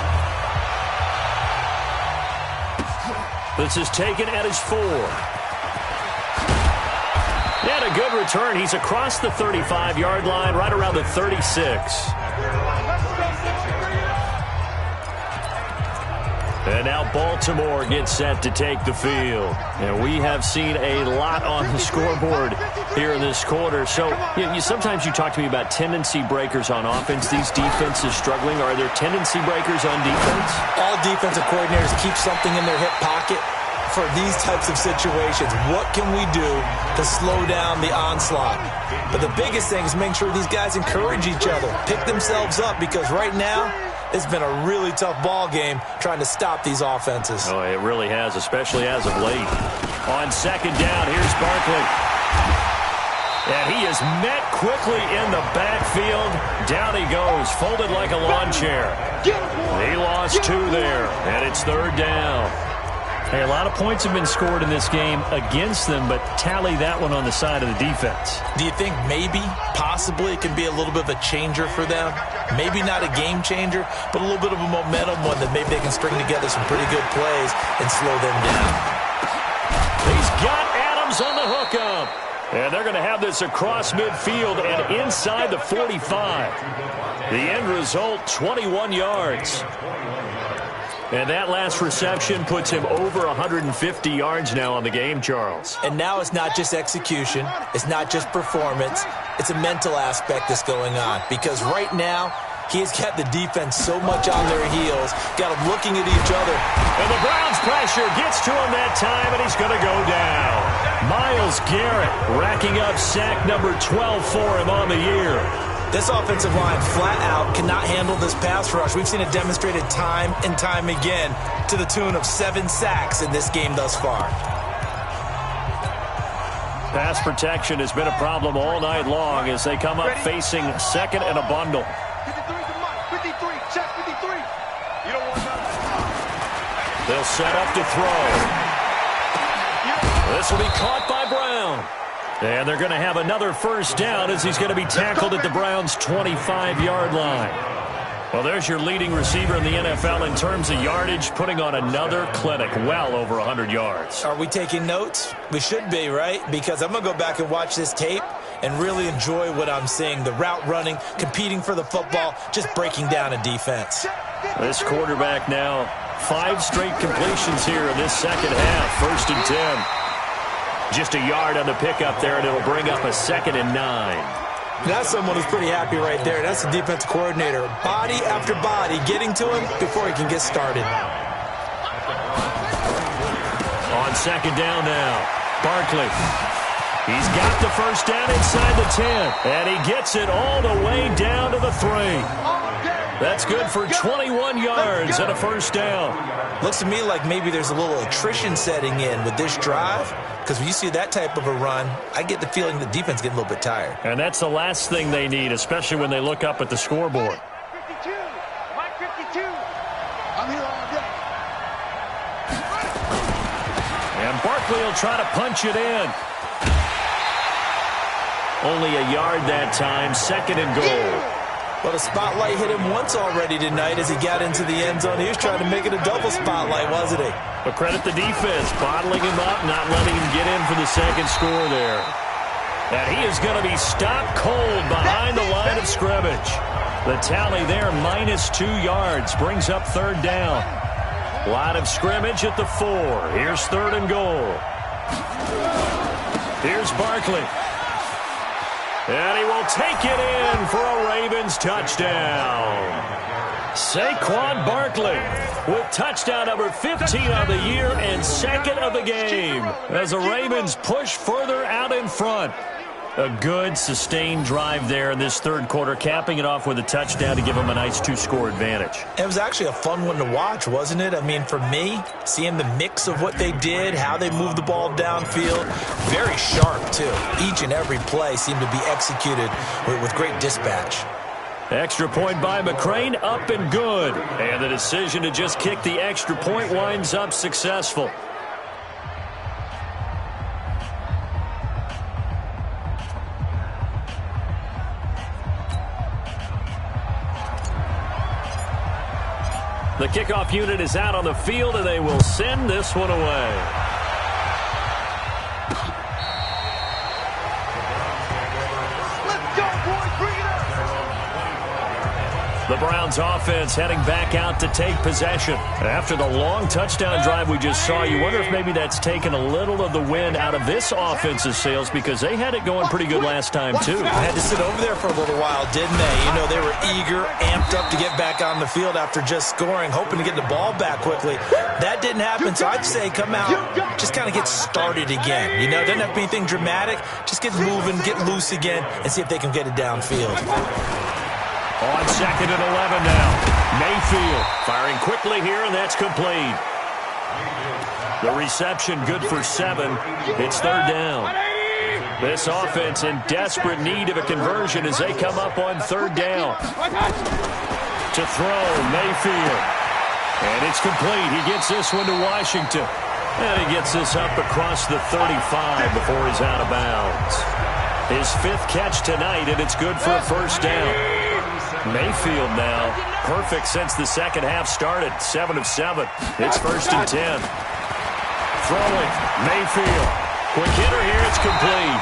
This is taken at his 4. And a good return. He's across the 35-yard line, right around the 36. And now Baltimore gets set to take the field. And we have seen a lot on the scoreboard here in this quarter. So sometimes you talk to me about tendency breakers on offense. These defenses struggling. Are there tendency breakers on defense? All defensive coordinators keep something in their hip pocket for these types of situations. What can we do to slow down the onslaught? But the biggest thing is make sure these guys encourage each other, pick themselves up, because right now it's been a really tough ball game trying to stop these offenses. Oh, it really has, especially as of late. On second down, here's Barkley. And he is met quickly in the backfield. Down he goes, folded like a lawn chair. He lost 2 there, and it's third down. Hey, a lot of points have been scored in this game against them, but tally that one on the side of the defense. Do you think maybe, possibly, it can be a little bit of a changer for them? Maybe not a game changer, but a little bit of a momentum one that maybe they can string together some pretty good plays and slow them down. He's got Adams on the hookup. And they're going to have this across midfield and inside the 45. The end result, 21 yards. And that last reception puts him over 150 yards now on the game, Charles. And now it's not just execution. It's not just performance. It's a mental aspect that's going on. Because right now, he has kept the defense so much on their heels, got them looking at each other. And the Browns pressure gets to him that time, and he's going to go down. Myles Garrett racking up sack number 12 for him on the year. This offensive line flat out cannot handle this pass rush. We've seen it demonstrated time and time again to the tune of 7 sacks in this game thus far. Pass protection has been a problem all night long as they come up facing second and a bundle. 53, check 53. You don't want that. They'll set up to throw. This will be caught by Brown. And they're going to have another first down as he's going to be tackled at the Browns' 25-yard line. Well, there's your leading receiver in the NFL in terms of yardage, putting on another clinic, well over 100 yards. Are we taking notes? We should be, right? Because I'm going to go back and watch this tape and really enjoy what I'm seeing. The route running, competing for the football, just breaking down a defense. This quarterback now, 5 straight completions here in this second half. First and 10. Just a yard on the pickup there, and it'll bring up a 2nd and 9. That's someone who's pretty happy right there. That's the defensive coordinator. Body after body, getting to him before he can get started. On second down now, Barkley. He's got the first down inside the 10, and he gets it all the way down to the 3. That's good for 21 yards and a first down. Looks to me like maybe there's a little attrition setting in with this drive, because when you see that type of a run, I get the feeling the defense getting a little bit tired. And that's the last thing they need, especially when they look up at the scoreboard. 52. Mike 52. I'm here all day. And Barkley will try to punch it in. Only a yard that time, 2nd and goal. Well, the spotlight hit him once already tonight as he got into the end zone. He was trying to make it a double spotlight, wasn't he? But credit the defense, bottling him up, not letting him get in for the second score there. And he is going to be stopped cold behind the line of scrimmage. The tally there, -2 yards, brings up 3rd down. Line of scrimmage at the 4. Here's 3rd and goal. Here's Barkley. And he will take it in for a Ravens touchdown. Saquon Barkley with touchdown number 15 of the year and 2nd of the game as the Ravens push further out in front. A good, sustained drive there in this 3rd quarter, capping it off with a touchdown to give them a nice 2-score advantage. It was actually a fun one to watch, wasn't it? I mean, for me, seeing the mix of what they did, how they moved the ball downfield, very sharp, too. Each and every play seemed to be executed with great dispatch. Extra point by McCrane, up and good. And the decision to just kick the extra point winds up successful. The kickoff unit is out on the field, and they will send this one away. Let's go, boys. Bring it up. The Browns offense heading back out to take possession. After the long touchdown drive we just saw, you wonder if maybe that's taken a little of the wind out of this offense's sails, because they had it going pretty good last time, too. Had to sit over there for a little while, didn't they? You know, they were eager, amped up to get back on the field after just scoring, hoping to get the ball back quickly. That didn't happen, so I'd say come out, just kind of get started again. You know, it doesn't have to be anything dramatic. Just get moving, get loose again, and see if they can get it downfield. On 2nd and 11 now. Mayfield firing quickly here, and that's complete. The reception good for 7. It's 3rd down. This offense in desperate need of a conversion as they come up on 3rd down. To throw, Mayfield. And it's complete. He gets this one to Washington. And he gets this up across the 35 before he's out of bounds. His 5th catch tonight, and it's good for a first down. Mayfield now, perfect since the second half started, 7 of 7. It's 1st and 10. Throwing, Mayfield. Quick hitter here, it's complete.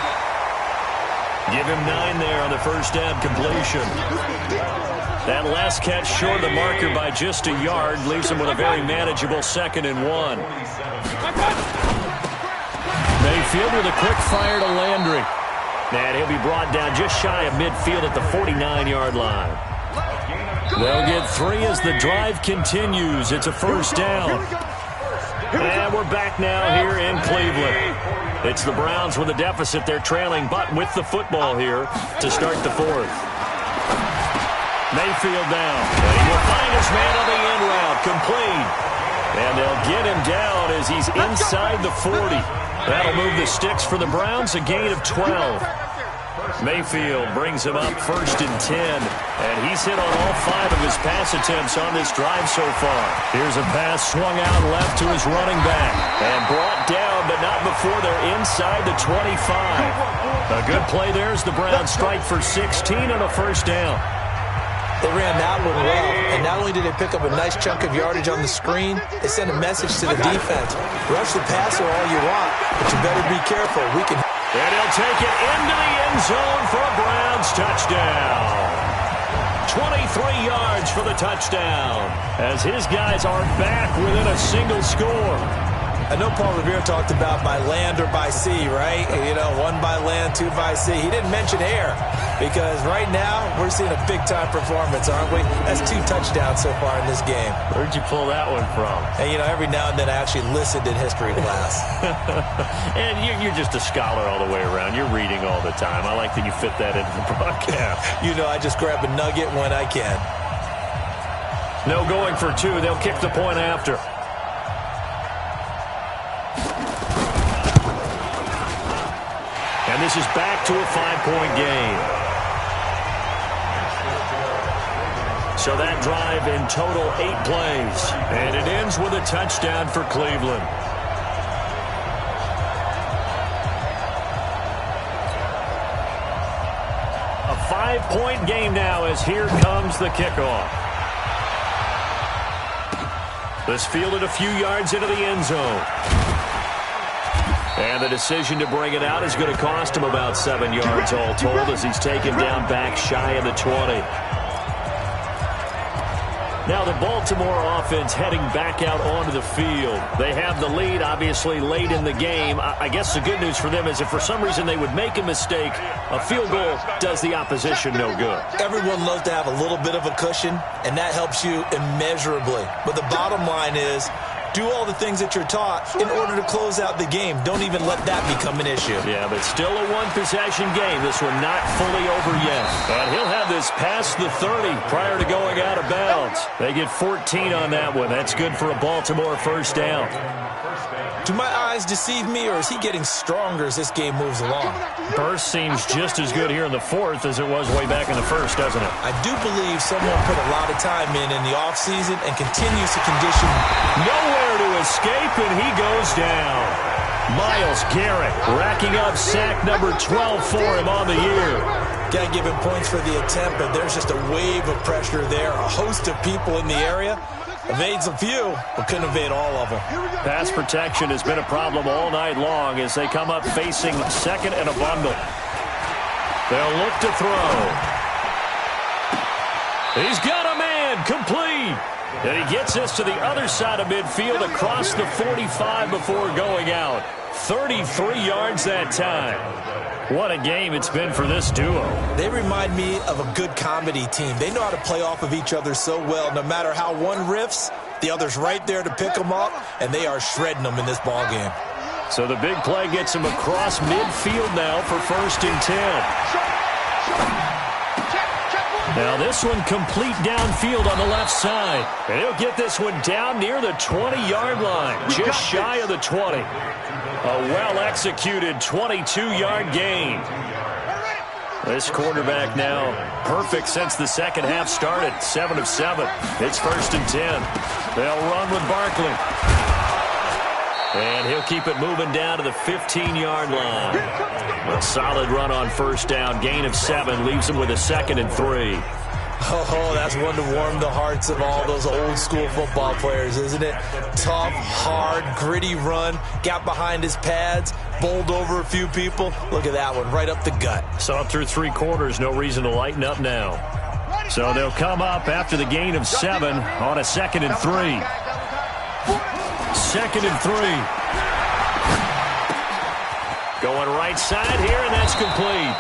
Give him 9 there on the first down completion. That last catch short of the marker by just a yard leaves him with a very manageable 2nd and 1. Mayfield with a quick fire to Landry. And he'll be brought down just shy of midfield at the 49-yard line. They'll get 3 as the drive continues. It's a first down. And we're back now here in Cleveland. It's the Browns with a deficit. They're trailing, but with the football here to start the 4th. Mayfield down. And he will find his man on the end route. Complete. And they'll get him down as he's inside the 40. That'll move the sticks for the Browns, a gain of 12. Mayfield brings him up 1st and 10. And he's hit on all 5 of his pass attempts on this drive so far. Here's a pass swung out left to his running back. And brought down, but not before they're inside the 25. A good play there as the Browns strike for 16 on a first down. They ran that one well, and not only did they pick up a nice chunk of yardage on the screen, they sent a message to the defense. Rush the passer all you want, but you better be careful. We can. And he'll take it into the end zone for a Browns touchdown. 23 yards for the touchdown as his guys are back within a single score. I know Paul Revere talked about by land or by sea, right? You know, 1 by land, 2 by sea. He didn't mention air because right now we're seeing a big-time performance, aren't we? That's 2 touchdowns so far in this game. Where'd you pull that one from? And, you know, every now and then I actually listened in history class. And you're just a scholar all the way around. You're reading all the time. I like that you fit that into the broadcast. You know, I just grab a nugget when I can. No going for 2. They'll kick the point after. And this is back to a 5-point game. So that drive in total 8 plays. And it ends with a touchdown for Cleveland. A 5-point game now as here comes the kickoff. This fielded a few yards into the end zone. And the decision to bring it out is going to cost him about 7 yards all told as he's taken down back shy of the 20. Now the Baltimore offense heading back out onto the field. They have the lead, obviously, late in the game. I guess the good news for them is if for some reason they would make a mistake, a field goal does the opposition no good. Everyone loves to have a little bit of a cushion, and that helps you immeasurably. But the bottom line is, do all the things that you're taught in order to close out the game. Don't even let that become an issue. Yeah, but still a one-possession game. This one not fully over yet. And he'll have this past the 30 prior to going out of bounds. They get 14 on that one. That's good for a Baltimore first down. Do my eyes deceive me, or is he getting stronger as this game moves along? Burst seems just as good here in the 4th as it was way back in the 1st, doesn't it? I do believe someone put a lot of time in the offseason and continues to condition. Nowhere to escape, and he goes down. Myles Garrett racking up sack number 12 for him on the year. Got to give him points for the attempt, but there's just a wave of pressure there. A host of people in the area. Evades a few, but couldn't evade all of them. Pass protection has been a problem all night long as they come up facing second and a bundle. They'll look to throw. He's got a man, complete. And he gets us to the other side of midfield across the 45 before going out. 33 yards that time. What a game it's been for this duo. They remind me of a good comedy team. They know how to play off of each other so well. No matter how one riffs, the other's right there to pick them up, and they are shredding them in this ball game. So the big play gets him across midfield now for 1st and 10. Now this one complete downfield on the left side. And he'll get this one down near the 20-yard line, just shy of the 20. A well-executed 22-yard gain. This quarterback now perfect since the second half started. 7 of 7. It's 1st and 10. They'll run with Barkley. And he'll keep it moving down to the 15-yard line. A solid run on 1st down. Gain of 7 leaves him with a 2nd and 3. Oh, that's one to warm the hearts of all those old-school football players, isn't it? Tough, hard, gritty run. Got behind his pads, bowled over a few people. Look at that one, right up the gut. Saw through 3 quarters. No reason to lighten up now. So they'll come up after the gain of 7 on a 2nd and 3. 2nd and 3. Going right side here, and that's complete.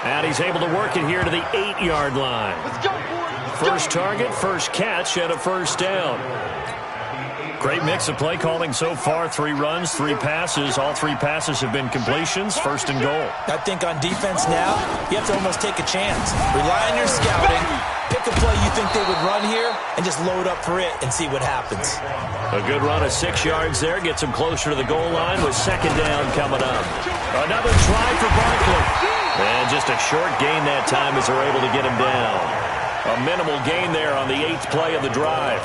And he's able to work it here to the 8-yard line. First target, first catch, and a 1st down. Great mix of play calling so far. 3 runs, 3 passes. All 3 passes have been completions. 1st and goal. I think on defense now, you have to almost take a chance. Rely on your scouting. Pick a play you think they would run here and just load up for it and see what happens. A good run of 6 yards there. Gets him closer to the goal line with 2nd down coming up. Another try for Barkley. And just a short gain that time as they're able to get him down. A minimal gain there on the 8th play of the drive.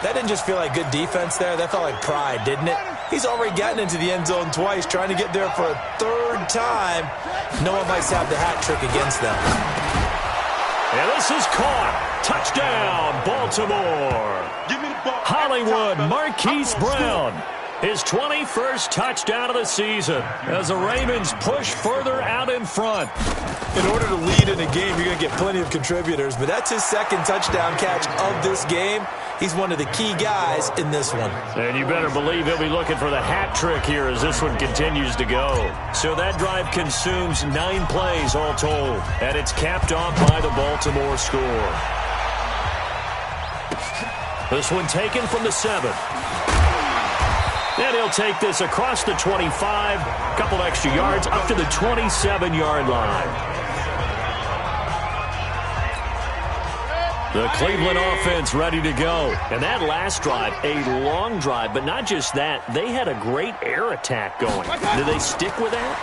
That didn't just feel like good defense there. That felt like pride, didn't it? He's already gotten into the end zone twice, trying to get there for a 3rd time. No one might have the hat trick against them. And this is caught. Touchdown, Baltimore. Give me the ball. Hollywood Marquise Brown. His 21st touchdown of the season as the Ravens push further out in front. In order to lead in a game, you're going to get plenty of contributors, but that's his second touchdown catch of this game. He's one of the key guys in this one. And you better believe he'll be looking for the hat trick here as this one continues to go. So that drive consumes 9 plays all told, and it's capped off by the Baltimore score. This one taken from the 7. And he'll take this across the 25, a couple extra yards up to the 27-yard line. The Cleveland offense ready to go. And that last drive, a long drive, but not just that. They had a great air attack going. Do they stick with that?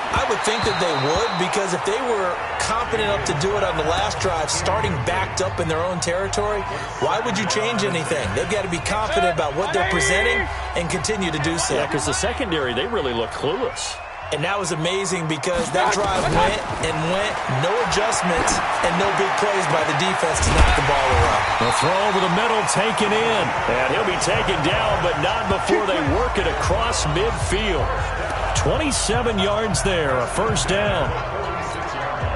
I would think that they would, because if they were confident enough to do it on the last drive, starting backed up in their own territory, why would you change anything? They've got to be confident about what they're presenting and continue to do so. Yeah, because the secondary, they really look clueless. And that was amazing because that drive went and went, no adjustments, and no big plays by the defense to knock the ball away. The throw over the middle taken in. And he'll be taken down, but not before they work it across midfield. 27 yards there, a first down.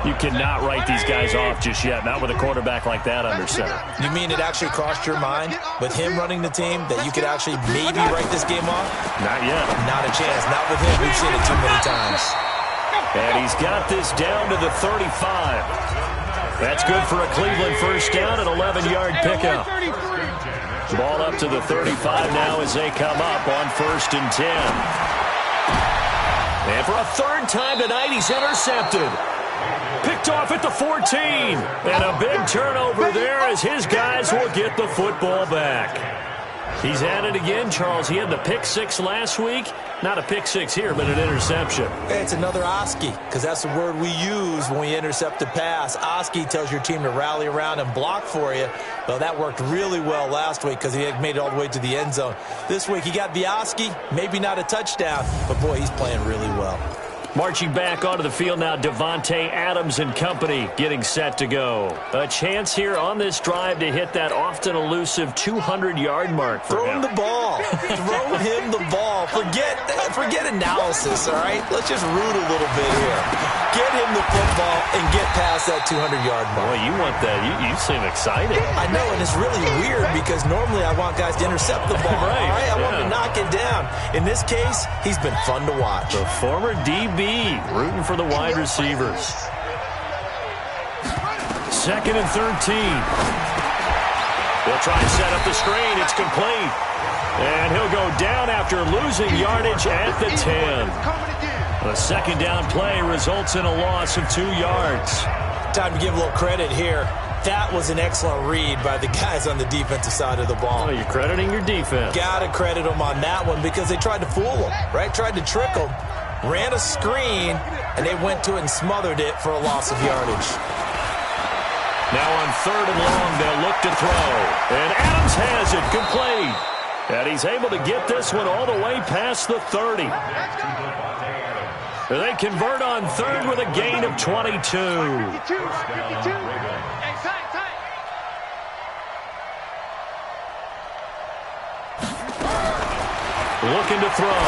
You cannot write these guys off just yet, not with a quarterback like that under center. You mean it actually crossed your mind with him running the team that you could actually maybe write this game off? Not yet. Not a chance. Not with him. We've seen it too many times. And he's got this down to the 35. That's good for a Cleveland first down, an 11-yard pickup. Ball up to the 35 now as they come up on 1st and 10. And for a third time tonight, he's intercepted. Picked off at the 14. And a big turnover there as his guys will get the football back. He's at it again, Charles. He had the pick 6 last week. Not a pick 6 here, but an interception. Hey, it's another Oski, because that's the word we use when we intercept a pass. Oski tells your team to rally around and block for you. Well, that worked really well last week because he had made it all the way to the end zone. This week, he got the Oski, maybe not a touchdown, but boy, he's playing really well. Marching back onto the field now, Devontae Adams and company getting set to go. A chance here on this drive to hit that often elusive 200-yard mark for him. Throw him the ball. Throw him the ball. Forget analysis, all right? Let's just root a little bit here. Get him the football and get past that 200-yard mark. Boy, you want that. You seem excited. I know, and it's really weird because normally I want guys to intercept the ball. Right, all right? I want them to knock it down. In this case, he's been fun to watch. The former DB rooting for the wide receivers. 2nd and 13. They'll try and set up the screen. It's complete. And he'll go down after losing yardage at the 10. The second down play results in a loss of 2 yards. Time to give a little credit here. That was an excellent read by the guys on the defensive side of the ball. Oh, you're crediting your defense. Got to credit them on that one because they tried to fool them, right? Tried to trick them. Ran a screen, and they went to it and smothered it for a loss of yardage. Now on 3rd and long, they'll look to throw. And Adams has it complete. And he's able to get this one all the way past the 30. They convert on 3rd with a gain of 22. Looking to throw.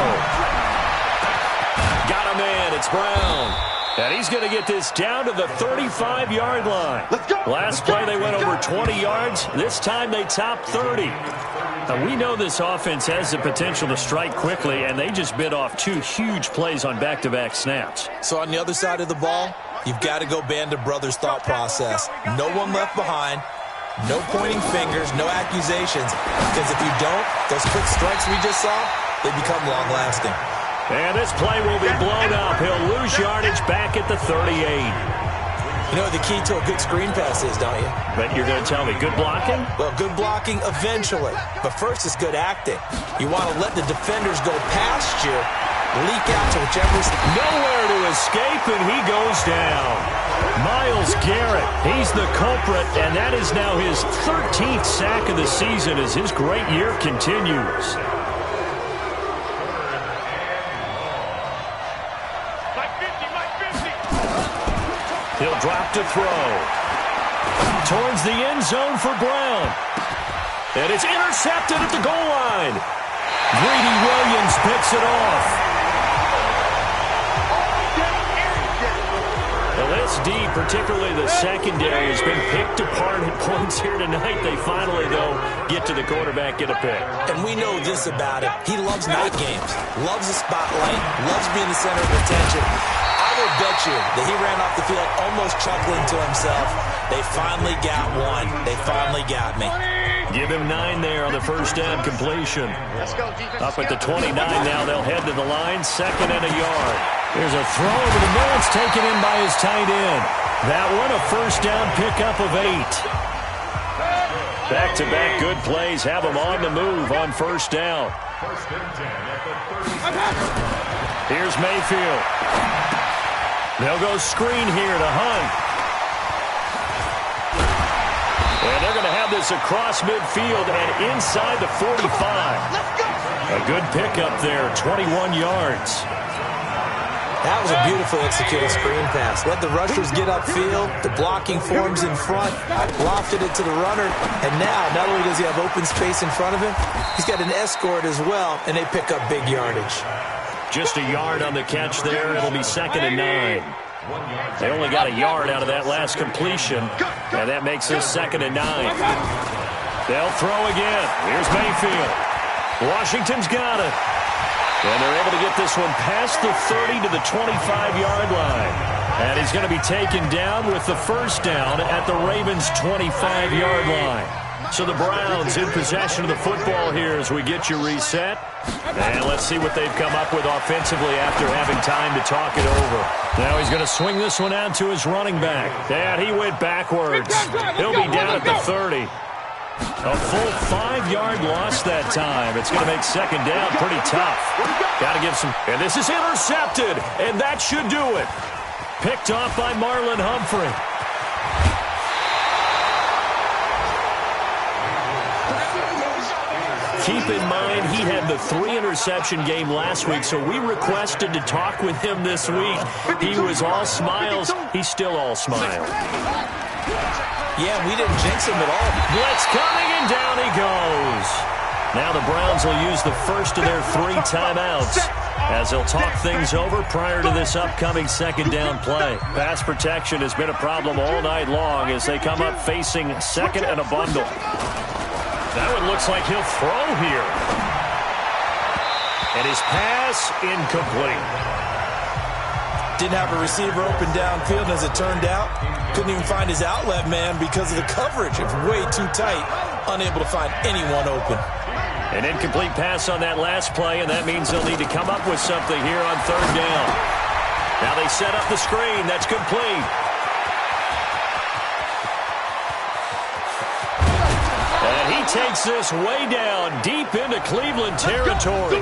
Got a man. It's Brown. And he's going to get this down to the 35-yard line. Last play, they went over 20 yards. This time, they topped 30. Now, we know this offense has the potential to strike quickly, and they just bit off 2 huge plays on back-to-back snaps. So on the other side of the ball, you've got to go Band of Brothers thought process. No one left behind. No pointing fingers, no accusations. Because if you don't, those quick strikes we just saw, they become long-lasting. And this play will be blown up. He'll lose yardage back at the 38. You know what the key to a good screen pass is, don't you? But you're going to tell me, good blocking? Well, good blocking eventually. But first, it's good acting. You want to let the defenders go past you, leak out to whichever... Nowhere to escape, and he goes down. Myles Garrett, he's the culprit, and that is now his 13th sack of the season as his great year continues. He'll drop to throw. Towards the end zone for Brown. And it's intercepted at the goal line. Greedy Williams picks it off. Well, this D, particularly the secondary, has been picked apart at points here tonight. They finally, though, get to the quarterback, get a pick. And we know this about him. He loves night games, loves the spotlight, loves being the center of attention. I will bet you that he ran off the field almost chuckling to himself. They finally got one. They finally got me. Give him 9 there on the first down completion. Up at the 29 now, they'll head to the line, 2nd and a yard. There's a throw over the middle. It's taken in by his tight end. That one, a first down pickup of 8. Back-to-back good plays have him on the move on first down. Here's Mayfield. They'll go screen here to Hunt. And they're going to have this across midfield and inside the 45. A good pickup there, 21 yards. That was a beautiful executed screen pass. Let the rushers get upfield. The blocking forms in front. Lofted it to the runner. And now, not only does he have open space in front of him, he's got an escort as well, and they pick up big yardage. Just a yard on the catch there. It'll be 2nd and 9. They only got a yard out of that last completion, and that makes this 2nd and 9. They'll throw again. Here's Mayfield. Washington's got it. And they're able to get this one past the 30 to the 25-yard line. And he's going to be taken down with the first down at the Ravens' 25-yard line. So the Browns in possession of the football here as we get you reset. And let's see what they've come up with offensively after having time to talk it over. Now he's going to swing this one out to his running back. And he went backwards. He'll be down at the 30. A full 5-yard loss that time. It's going to make second down pretty tough. Got to give some. And this is intercepted. And that should do it. Picked off by Marlon Humphrey. Keep in mind, he had the 3-interception game last week, so we requested to talk with him this week. He was all smiles. He's still all smiles. Yeah, we didn't jinx him at all. Blitz coming, and down he goes. Now the Browns will use the first of their 3 timeouts as they'll talk things over prior to this upcoming second down play. Pass protection has been a problem all night long as they come up facing 2nd and a bundle. That one looks like he'll throw here. And his pass incomplete. Didn't have a receiver open downfield, as it turned out. Couldn't even find his outlet man because of the coverage. It's way too tight. Unable to find anyone open. An incomplete pass on that last play, and that means they'll need to come up with something here on 3rd down. Now they set up the screen. That's complete. And he takes this way down, deep into Cleveland territory.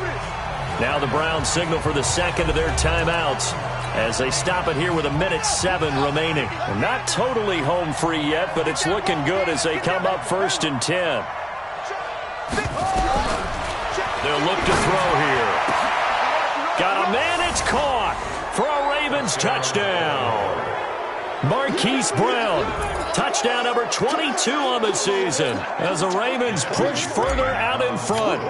Now the Browns signal for the 2nd of their timeouts as they stop it here with 1:07 remaining. They're not totally home free yet, but it's looking good as they come up 1st and 10. They'll look to throw here. Got a man, it's caught for a Ravens touchdown. Marquise Brown, touchdown number 22 on the season as the Ravens push further out in front.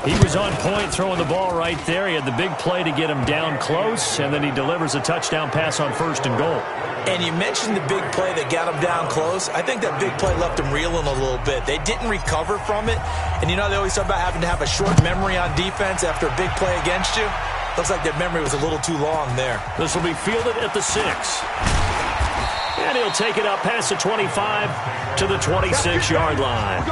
He was on point throwing the ball right there. He had the big play to get him down close, and then he delivers a touchdown pass on 1st and goal. And you mentioned the big play that got him down close. I think that big play left him reeling a little bit. They didn't recover from it. And you know, they always talk about having to have a short memory on defense after a big play against you. Looks like their memory was a little too long there. This will be fielded at the 6. And he'll take it up past the 25 to the 26-yard line.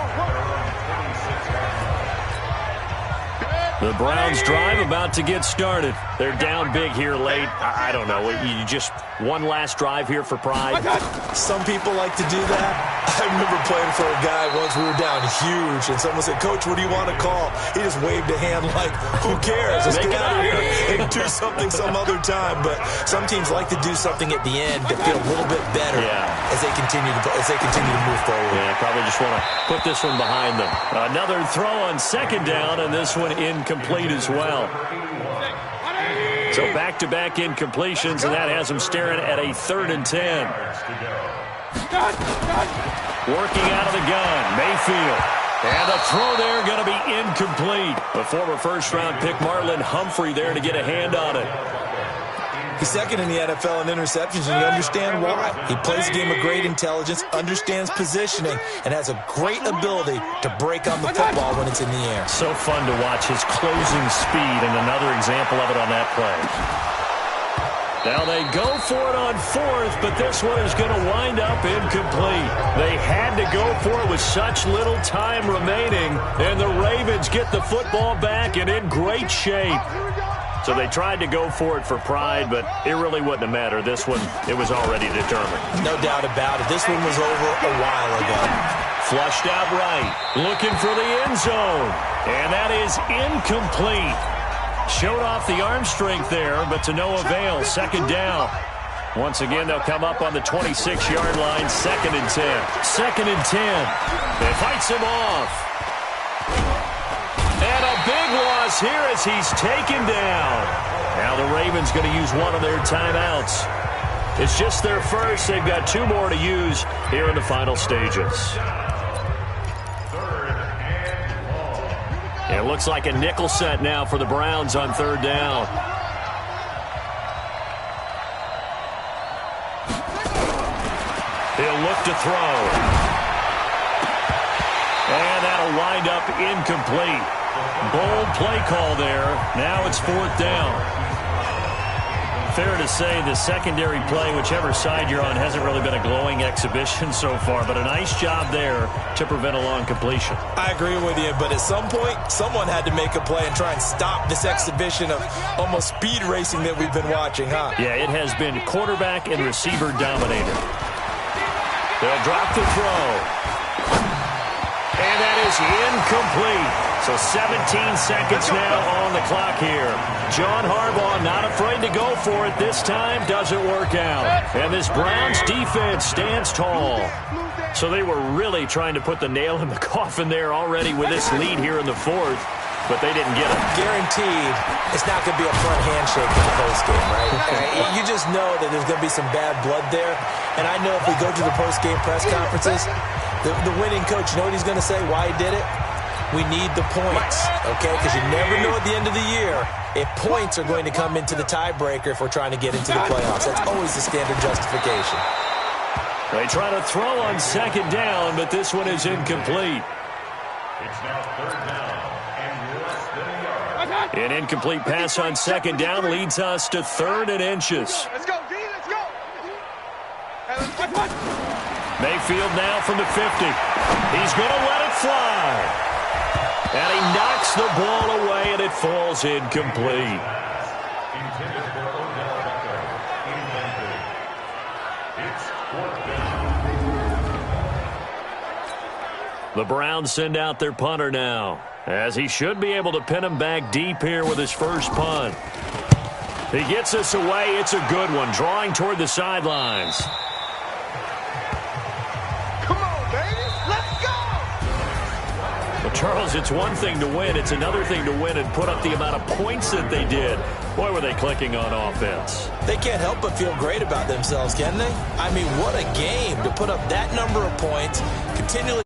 The Browns drive about to get started. They're down big here late. I don't know. You just one last drive here for pride. Some people like to do that. I remember playing for a guy once. We were down huge, and someone said, "Coach, what do you want to call?" He just waved a hand like, "Who cares? Let's get out of here and do something some other time." But some teams like to do something at the end to feel a little bit better as they continue to move forward. Yeah, probably just want to put this one behind them. Another throw on 2nd down, and this one incomplete as well. So back-to-back incompletions, and that has them staring at a 3rd and 10. Working out of the gun, Mayfield. And the throw there going to be incomplete. The former first-round pick Marlon Humphrey there to get a hand on it. He's second in the NFL in interceptions, and you understand why. He plays a game of great intelligence, understands positioning, and has a great ability to break on the football when it's in the air. So fun to watch his closing speed, and another example of it on that play. Now they go for it on fourth, but this one is going to wind up incomplete. They had to go for it with such little time remaining, and the Ravens get the football back and in great shape. So they tried to go for it for pride, but it really wouldn't have mattered. This one, it was already determined. No doubt about it. This one was over a while ago. Flushed out right, looking for the end zone, and that is incomplete. Showed off the arm strength there, but to no avail. Second down. Once again, they'll come up on the 26-yard line. 2nd and 10. 2nd and 10. It fights him off. And a big loss here as he's taken down. Now the Ravens going to use one of their timeouts. It's just their first. They've got 2 more to use here in the final stages. It looks like a nickel set now for the Browns on 3rd down. He'll look to throw. And that'll wind up incomplete. Bold play call there. Now it's 4th down. Fair to say the secondary play, whichever side you're on, hasn't really been a glowing exhibition so far, but a nice job there to prevent a long completion. I agree with you, but at some point, someone had to make a play and try and stop this exhibition of almost speed racing that we've been watching, huh? Yeah, it has been quarterback and receiver dominated. They'll drop the throw. And that is incomplete. So 17 seconds now on the clock here. John Harbaugh not afraid to go for it this time. Doesn't work out. And this Browns defense stands tall. So they were really trying to put the nail in the coffin there already with this lead here in the 4th. But they didn't get it. Guaranteed, it's not going to be a front handshake in the postgame, right? You just know that there's going to be some bad blood there. And I know if we go to the postgame press conferences, the winning coach, you know what he's going to say, why he did it? We need the points, okay? Because you never know at the end of the year if points are going to come into the tiebreaker if we're trying to get into the playoffs. That's always the standard justification. They try to throw on 2nd down, but this one is incomplete. It's now 3rd down. An incomplete pass on 2nd down leads us to 3rd and inches. Let's go, D, let's go. Mayfield now from the 50. He's going to let it fly. And he knocks the ball away, and it falls incomplete. The Browns send out their punter now, as he should be able to pin him back deep here with his first punt. He gets us away. It's a good one, drawing toward the sidelines. Come on, baby. Let's go. Well, Charles, it's one thing to win. It's another thing to win and put up the amount of points that they did. Boy, were they clicking on offense. They can't help but feel great about themselves, can they? I mean, what a game to put up that number of points, continually